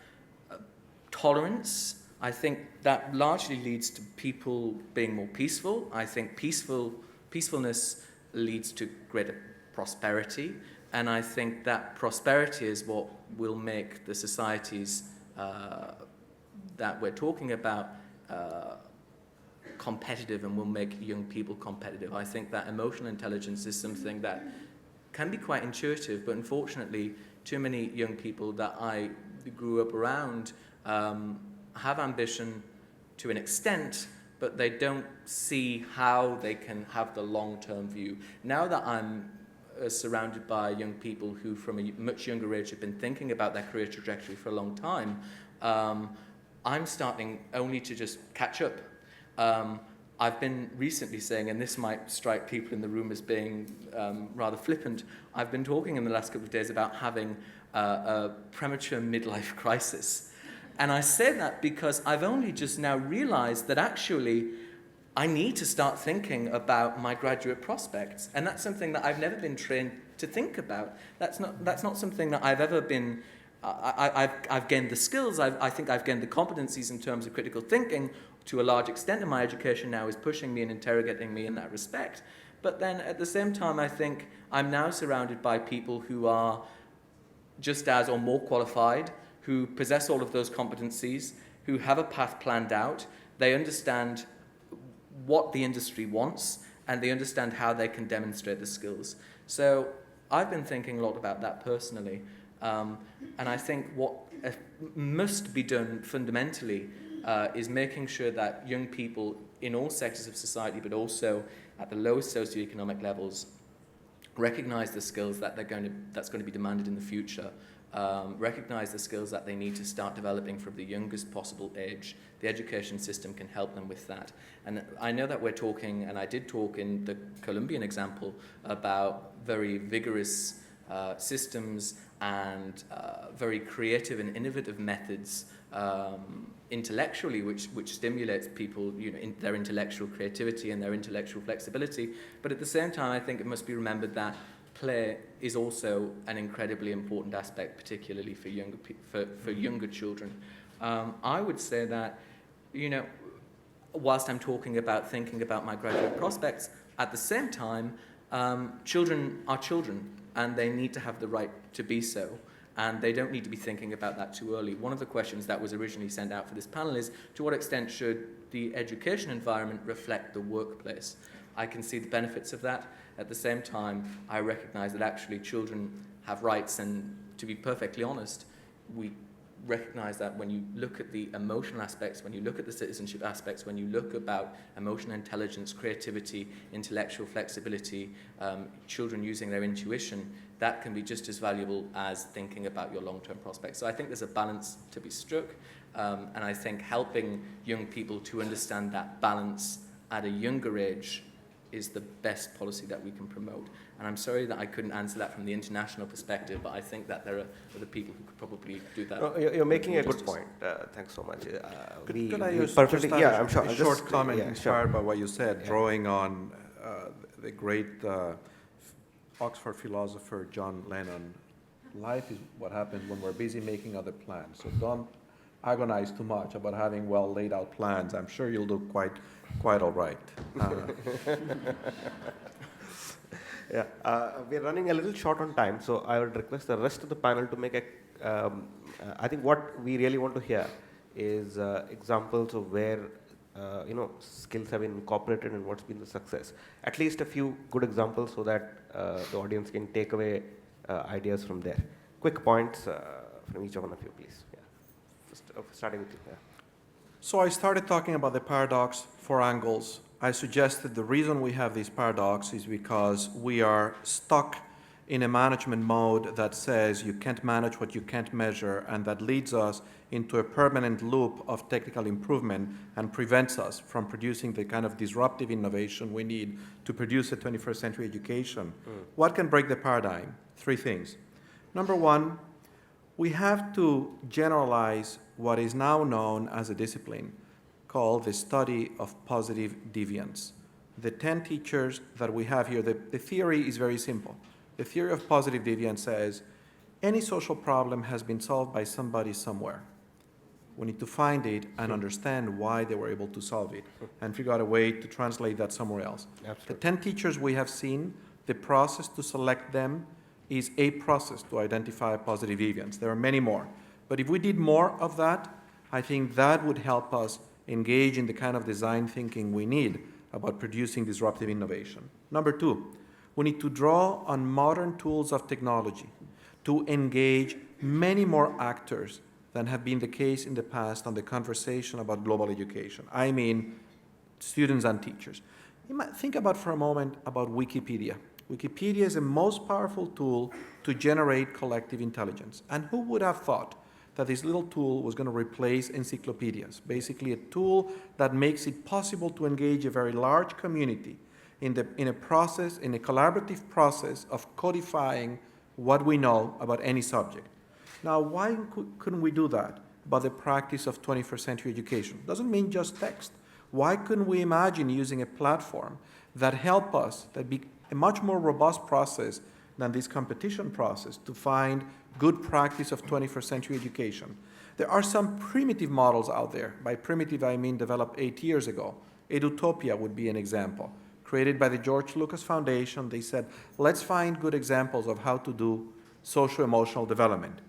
tolerance, I think that largely leads to people being more peaceful. I think peacefulness leads to greater prosperity. And I think that prosperity is what will make the societies that we're talking about competitive and will make young people competitive. I think that emotional intelligence is something that can be quite intuitive, but unfortunately too many young people that I grew up around have ambition to an extent, but they don't see how they can have the long-term view. Now that I'm surrounded by young people who from a much younger age have been thinking about their career trajectory for a long time, I'm starting only to just catch up. I've been recently saying, and this might strike people in the room as being rather flippant, I've been talking in the last couple of days about having a premature midlife crisis. And I say that because I've only just now realized that actually I need to start thinking about my graduate prospects. And that's something that I've never been trained to think about. That's not something that I've ever been... I've gained the skills, I think I've gained the competencies in terms of critical thinking to a large extent, and my education now is pushing me and interrogating me in that respect. But then at the same time, I think I'm now surrounded by people who are just as or more qualified, who possess all of those competencies, who have a path planned out, they understand what the industry wants, and they understand how they can demonstrate the skills. So I've been thinking a lot about that personally. And I think what must be done fundamentally is making sure that young people in all sectors of society, but also at the lowest socioeconomic levels, recognize the skills that that's going to be demanded in the future, recognize the skills that they need to start developing from the youngest possible age. The education system can help them with that. And I know that we're talking, and I did talk in the Colombian example, about very vigorous systems and very creative and innovative methods intellectually, which stimulates people, in their intellectual creativity and their intellectual flexibility. But at the same time, I think it must be remembered that play is also an incredibly important aspect, particularly for younger children. I would say that, whilst I'm talking about thinking about my graduate prospects, at the same time, children are children, and they need to have the right to be so. And they don't need to be thinking about that too early. One of the questions that was originally sent out for this panel is, to what extent should the education environment reflect the workplace? I can see the benefits of that. At the same time, I recognize that actually children have rights, and to be perfectly honest, we recognize that when you look at the emotional aspects, when you look at the citizenship aspects, when you look about emotional intelligence, creativity, intellectual flexibility, children using their intuition, that can be just as valuable as thinking about your long-term prospects. So I think there's a balance to be struck, and I think helping young people to understand that balance at a younger age is the best policy that we can promote. And I'm sorry that I couldn't answer that from the international perspective, but I think that there are other people who could probably do that. No, you're making a good point. Thanks so much. Could I use perfectly, just yeah, I'm sure. a short comment inspired sure. by what you said, Yeah. drawing on the great Oxford philosopher John Lennon. Life is what happens when we're busy making other plans. So don't agonize too much about having well laid out plans. I'm sure you'll do quite all right. Yeah, we're running a little short on time, so I would request the rest of the panel to make I think what we really want to hear is examples of where skills have been incorporated and what's been the success. At least a few good examples so that the audience can take away ideas from there. Quick points from each one of you, please. Yeah. Starting with you. Yeah. So I started talking about the paradox, 4 angles. I suggested the reason we have this paradox is because we are stuck in a management mode that says you can't manage what you can't measure, and that leads us into a permanent loop of technical improvement and prevents us from producing the kind of disruptive innovation we need to produce a 21st century education. What can break the paradigm? 3 things. Number 1, we have to generalize what is now known as a discipline called the study of positive deviance. The 10 teachers that we have here, the theory is very simple. The theory of positive deviance says any social problem has been solved by somebody somewhere. We need to find it and understand why they were able to solve it and figure out a way to translate that somewhere else. Absolutely. The 10 teachers we have seen, the process to select them is a process to identify positive deviance. There are many more. But if we did more of that, I think that would help us engage in the kind of design thinking we need about producing disruptive innovation. Number 2, we need to draw on modern tools of technology to engage many more actors than have been the case in the past on the conversation about global education. I mean, students and teachers. You might think about for a moment about Wikipedia. Wikipedia is the most powerful tool to generate collective intelligence. And who would have thought that this little tool was going to replace encyclopedias, basically a tool that makes it possible to engage a very large community in a process, in a collaborative process of codifying what we know about any subject. Now, why couldn't we do that by the practice of 21st century education? Doesn't mean just text. Why couldn't we imagine using a platform that help us, that be a much more robust process than this competition process to find good practice of 21st century education? There are some primitive models out there. By primitive, I mean developed 8 years ago. Edutopia would be an example. Created by the George Lucas Foundation, they said, let's find good examples of how to do socio-emotional development.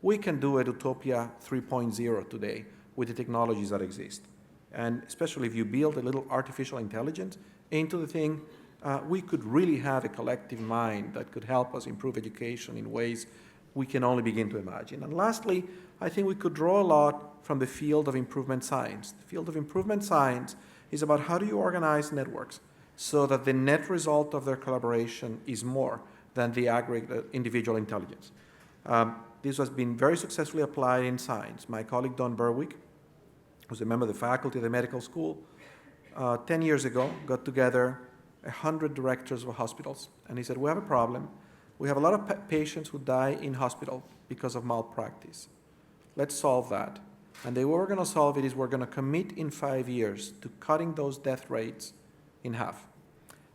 We can do Edutopia 3.0 today with the technologies that exist. And especially if you build a little artificial intelligence into the thing, we could really have a collective mind that could help us improve education in ways we can only begin to imagine. And lastly, I think we could draw a lot from the field of improvement science. The field of improvement science is about how do you organize networks so that the net result of their collaboration is more than the aggregate individual intelligence. This has been very successfully applied in science. My colleague Don Berwick, who's a member of the faculty of the medical school, 10 years ago got together 100 directors of hospitals, and he said, we have a problem. We have a lot of patients who die in hospital because of malpractice. Let's solve that. And the way we're going to solve it is we're going to commit in 5 years to cutting those death rates in half.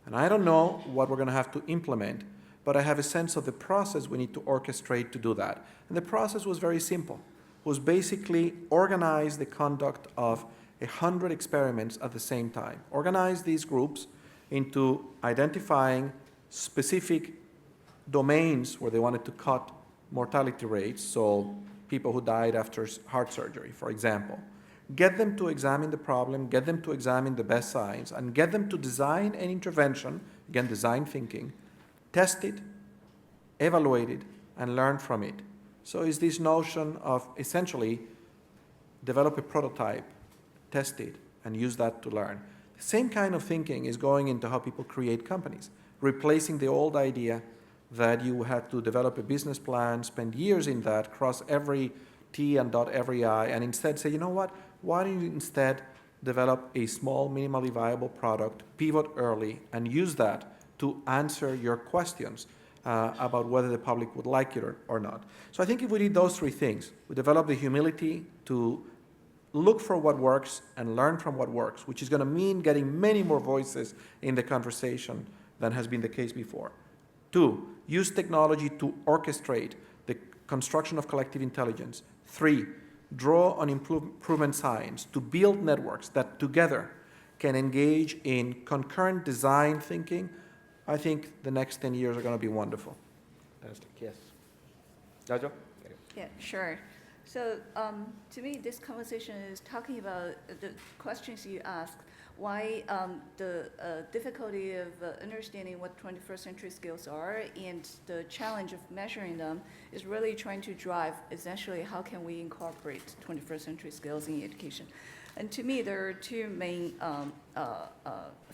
And I don't know what we're going to have to implement, but I have a sense of the process we need to orchestrate to do that. And the process was very simple. It was basically organize the conduct of 100 experiments at the same time. Organize these groups into identifying specific domains where they wanted to cut mortality rates, so people who died after heart surgery, for example. Get them to examine the problem, get them to examine the best science, and get them to design an intervention, again, design thinking, test it, evaluate it, and learn from it. So it's this notion of essentially develop a prototype, test it, and use that to learn. The same kind of thinking is going into how people create companies, replacing the old idea that you had to develop a business plan, spend years in that, cross every T and dot every I, and instead say, you know what, why don't you instead develop a small, minimally viable product, pivot early, and use that to answer your questions about whether the public would like it or not. So I think if we did those three things, we develop the humility to look for what works and learn from what works, which is going to mean getting many more voices in the conversation than has been the case before. 2, use technology to orchestrate the construction of collective intelligence. 3, draw on improvement science to build networks that together can engage in concurrent design thinking. I think the next 10 years are going to be wonderful. Fantastic, yes. Jiaojiao? Yeah, sure. So to me, this conversation is talking about the questions you asked, why the difficulty of understanding what 21st century skills are and the challenge of measuring them is really trying to drive essentially how can we incorporate 21st century skills in education. And to me, there are two main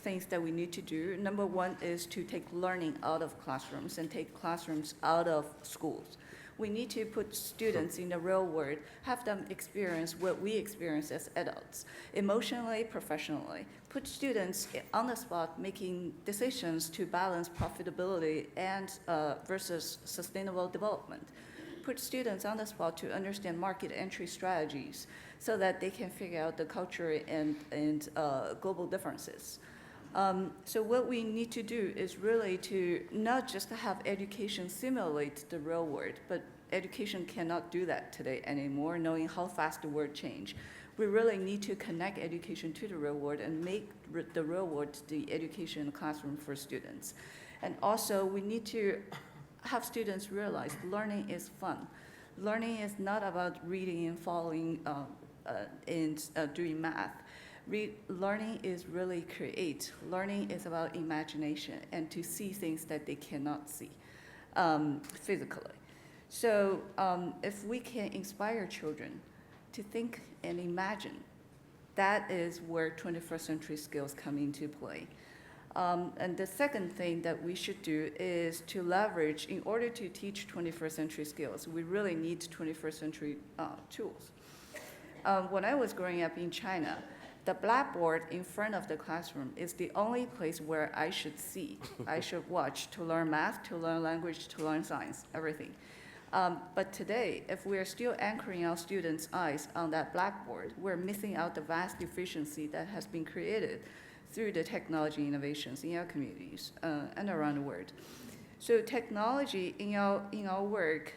things that we need to do. Number one is to take learning out of classrooms and take classrooms out of schools. We need to put students in the real world, have them experience what we experience as adults, emotionally, professionally. Put students on the spot making decisions to balance profitability and versus sustainable development. Put students on the spot to understand market entry strategies so that they can figure out the culture and global differences. So what we need to do is really to not just have education simulate the real world, but education cannot do that today anymore, knowing how fast the world change. We really need to connect education to the real world and make the real world the education classroom for students. And also we need to have students realize learning is fun. Learning is not about reading and following and doing math. Learning is really create. Learning is about imagination and to see things that they cannot see physically. So if we can inspire children to think and imagine, that is where 21st century skills come into play. And the second thing that we should do is to leverage, in order to teach 21st century skills, we really need 21st century tools. When I was growing up in China, the blackboard in front of the classroom is the only place where I should see, I should watch to learn math, to learn language, to learn science, everything. But today, if we are still anchoring our students' eyes on that blackboard, we're missing out the vast efficiency that has been created through the technology innovations in our communities and around the world. So technology in our work,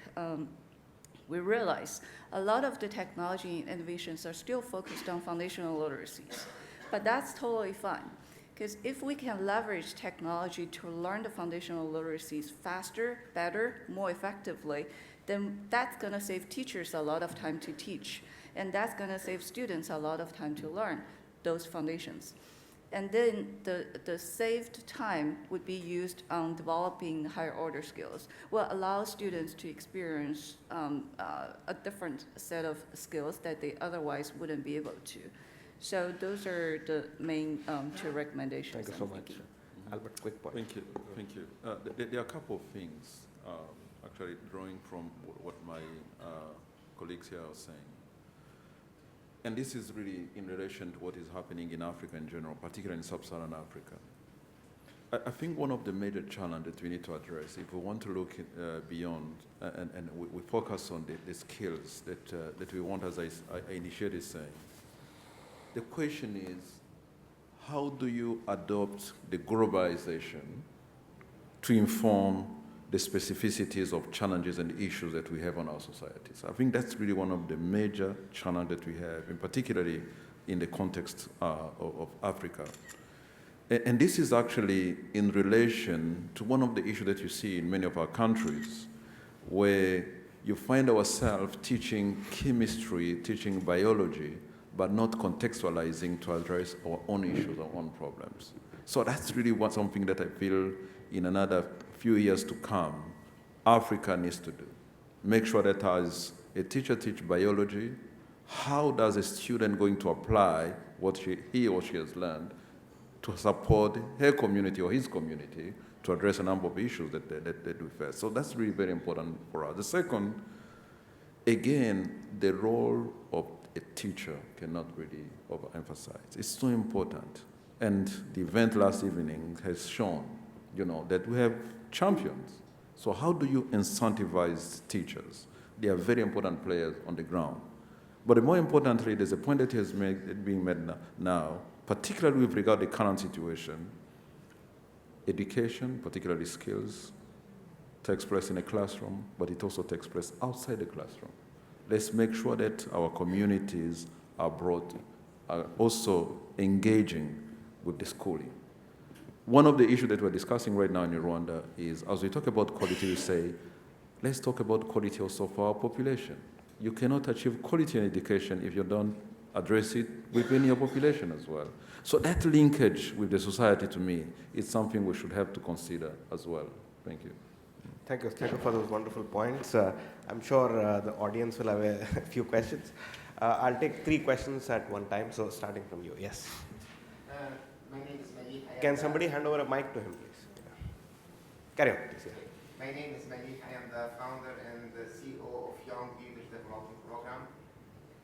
we realize a lot of the technology innovations are still focused on foundational literacies, but that's totally fine. Because if we can leverage technology to learn the foundational literacies faster, better, more effectively, then that's going to save teachers a lot of time to teach, and that's going to save students a lot of time to learn those foundations. And then the saved time would be used on developing higher order skills, will allow students to experience a different set of skills that they otherwise wouldn't be able to. So those are the main two recommendations. Thank you so much. Albert, quick point. Thank you. Thank you. There are a couple of things, actually drawing from what my colleagues here are saying. And this is really in relation to what is happening in Africa in general, particularly in sub-Saharan Africa. I think one of the major challenges that we need to address, if we want to look beyond and we focus on the skills that we want, as I initiated saying, the question is, how do you adopt the globalization to inform the specificities of challenges and issues that we have on our societies? I think that's really one of the major challenges that we have, and particularly in the context of Africa. And this is actually in relation to one of the issues that you see in many of our countries, where you find ourselves teaching chemistry, teaching biology, but not contextualizing to address our own issues, our own problems. So that's really something that I feel in another few years to come, Africa needs to do. Make sure that as a teacher teaches biology, how does a student going to apply what he or she has learned to support her community or his community to address a number of issues that we face? So that's really very important for us. The second, again, the role of a teacher cannot really overemphasize. It's so important. And the event last evening has shown, that we have champions. So how do you incentivize teachers? They are very important players on the ground. But more importantly, there's a point that is being made now, particularly with regard to the current situation. Education, particularly skills, takes place in a classroom, but it also takes place outside the classroom. Let's make sure that our communities are also engaging with the schooling. One of the issues that we're discussing right now in Rwanda is, as we talk about quality, we say, let's talk about quality also for our population. You cannot achieve quality in education if you don't address it within your population as well. So that linkage with the society, to me, is something we should have to consider as well. Thank you. Thank you for those wonderful points. I'm sure the audience will have a few questions. I'll take 3 questions at one time, so starting from you. Yes. My name is Malik. Can somebody hand over a mic to him, please? Carry on, please. Yeah. My name is Malik. I am the founder and the CEO of Young Leaders Development Program.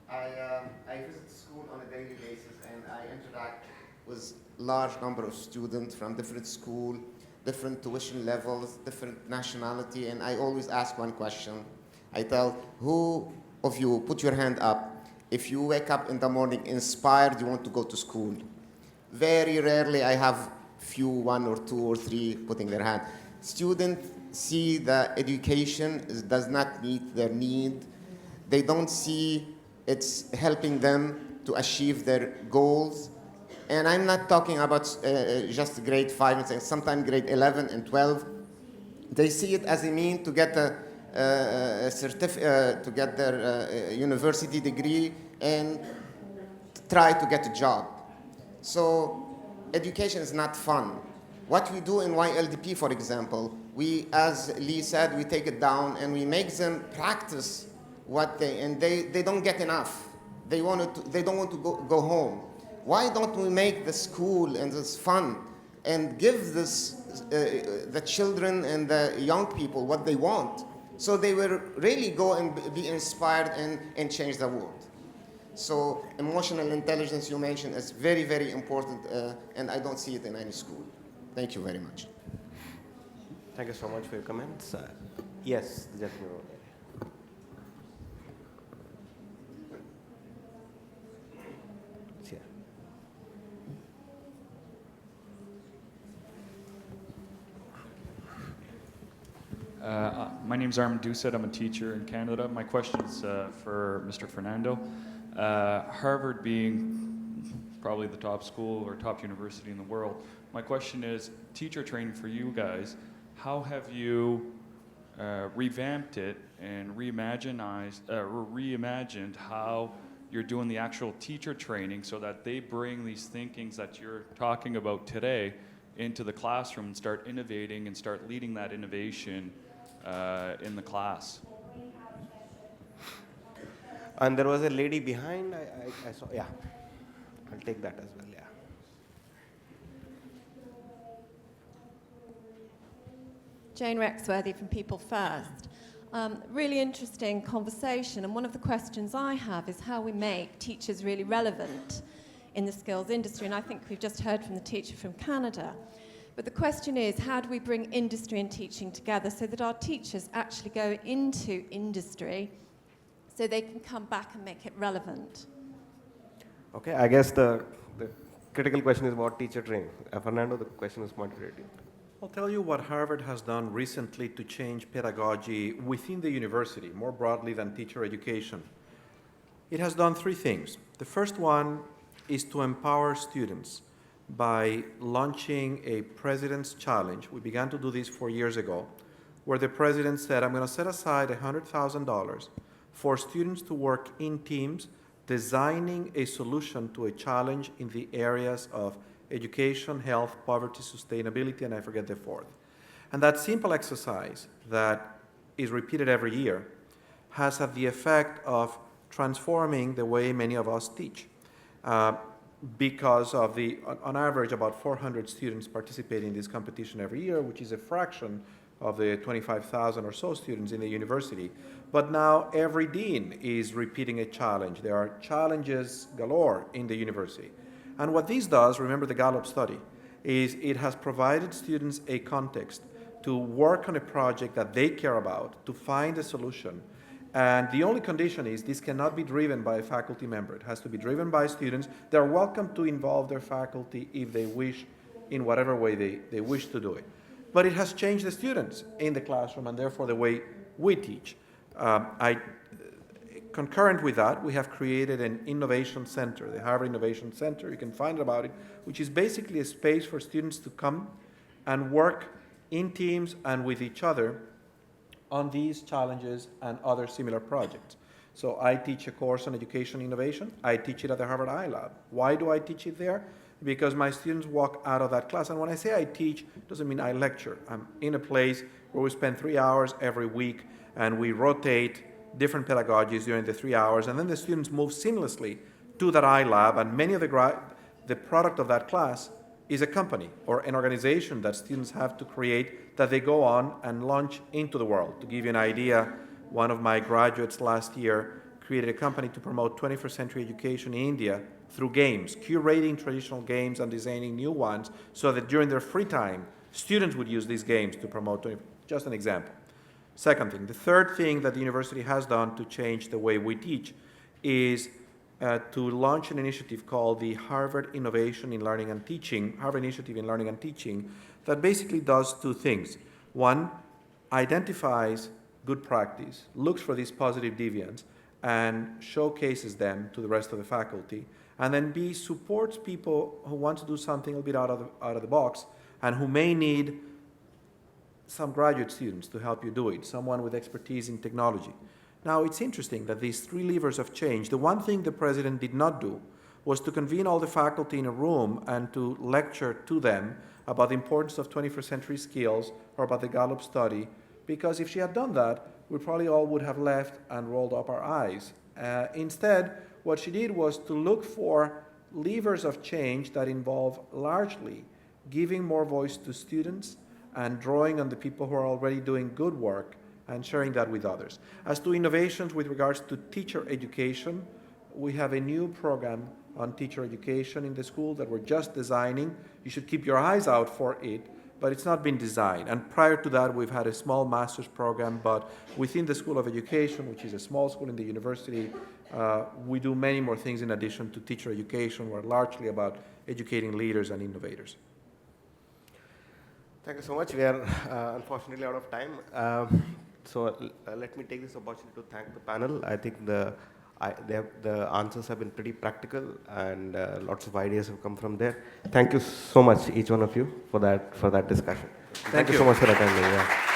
I visit school on a daily basis and I interact with large number of students from different schools, different tuition levels, different nationality, and I always ask one question. I tell, who of you, put your hand up, if you wake up in the morning inspired, you want to go to school. Very rarely I have few, 1 or 2 or 3 putting their hand. Students see that education does not meet their need. They don't see it's helping them to achieve their goals. And I'm not talking about just grade 5 and 6, sometimes grade 11 and 12. They see it as a mean to get a certificate, to get their university degree and try to get a job. So education is not fun. What we do in YLDP, for example, we, as Lee said, we take it down and we make them practice what they don't get enough. They don't want to go home. Why don't we make the school and this fun? and give the children and the young people what they want, so they will really go and be inspired and change the world. So emotional intelligence you mentioned is very, very important, and I don't see it in any school. Thank you very much. Thank you so much for your comments. Yes, the gentleman over there. It's here. My name's Armin Doucet. I'm a teacher in Canada. My question is for Mr. Fernando. Harvard being probably the top school or top university in the world, my question is, teacher training for you guys, how have you revamped it and reimagined how you're doing the actual teacher training so that they bring these thinkings that you're talking about today into the classroom and start innovating and start leading that innovation in the class? And there was a lady behind, I saw, yeah. I'll take that as well, yeah. Jane Rexworthy from People First. Really interesting conversation, and one of the questions I have is how we make teachers really relevant in the skills industry, and I think we've just heard from the teacher from Canada. But the question is, how do we bring industry and teaching together so that our teachers actually go into industry so they can come back and make it relevant? Okay, I guess the critical question is about teacher training. Fernando, the question is pointed at you. I'll tell you what Harvard has done recently to change pedagogy within the university, more broadly than teacher education. It has done three things. The first one is to empower students by launching a President's Challenge. We began to do this 4 years ago, where the president said, I'm going to set aside $100,000 for students to work in teams designing a solution to a challenge in the areas of education, health, poverty, sustainability, and I forget the fourth. And that simple exercise that is repeated every year has had the effect of transforming the way many of us teach. Because of on average, about 400 students participate in this competition every year, which is a fraction of the 25,000 or so students in the university. But now every dean is repeating a challenge. There are challenges galore in the university. And what this does, remember the Gallup study, is it has provided students a context to work on a project that they care about, to find a solution. And the only condition is this cannot be driven by a faculty member. It has to be driven by students. They're welcome to involve their faculty if they wish, in whatever way they wish to do it. But it has changed the students in the classroom and therefore the way we teach. Concurrent with that, we have created an innovation center, the Harvard Innovation Center. You can find about it, which is basically a space for students to come and work in teams and with each other on these challenges and other similar projects. So I teach a course on education innovation. I teach it at the Harvard iLab. Why do I teach it there? Because my students walk out of that class. And when I say I teach, it doesn't mean I lecture. I'm in a place where we spend 3 hours every week and we rotate different pedagogies during the 3 hours. And then the students move seamlessly to that iLab. And many of the product of that class is a company or an organization that students have to create that they go on and launch into the world. To give you an idea, one of my graduates last year created a company to promote 21st century education in India through games, curating traditional games and designing new ones so that during their free time, students would use these games to promote, just an example. Second thing, the third thing that the university has done to change the way we teach is to launch an initiative called the Harvard Innovation in Learning and Teaching, Harvard Initiative in Learning and Teaching, that basically does two things. One, identifies good practice, looks for these positive deviants, and showcases them to the rest of the faculty. And then B, supports people who want to do something a little bit out of the box and who may need some graduate students to help you do it, someone with expertise in technology. Now, it's interesting that these three levers of change, the one thing the president did not do was to convene all the faculty in a room and to lecture to them about the importance of 21st century skills or about the Gallup study, because if she had done that, we probably all would have left and rolled up our eyes. Instead, what she did was to look for levers of change that involve largely giving more voice to students and drawing on the people who are already doing good work and sharing that with others. As to innovations with regards to teacher education, we have a new program on teacher education in the school that we're just designing. You should keep your eyes out for it, but it's not been designed. And prior to that, we've had a small master's program, but within the School of Education, which is a small school in the university, we do many more things in addition to teacher education. We're largely about educating leaders and innovators. Thank you so much. We are unfortunately out of time. Let me take this opportunity to thank the panel. I think the answers have been pretty practical, and lots of ideas have come from there. Thank you so much, each one of you, for that discussion. Thank you so much for attending. Yeah.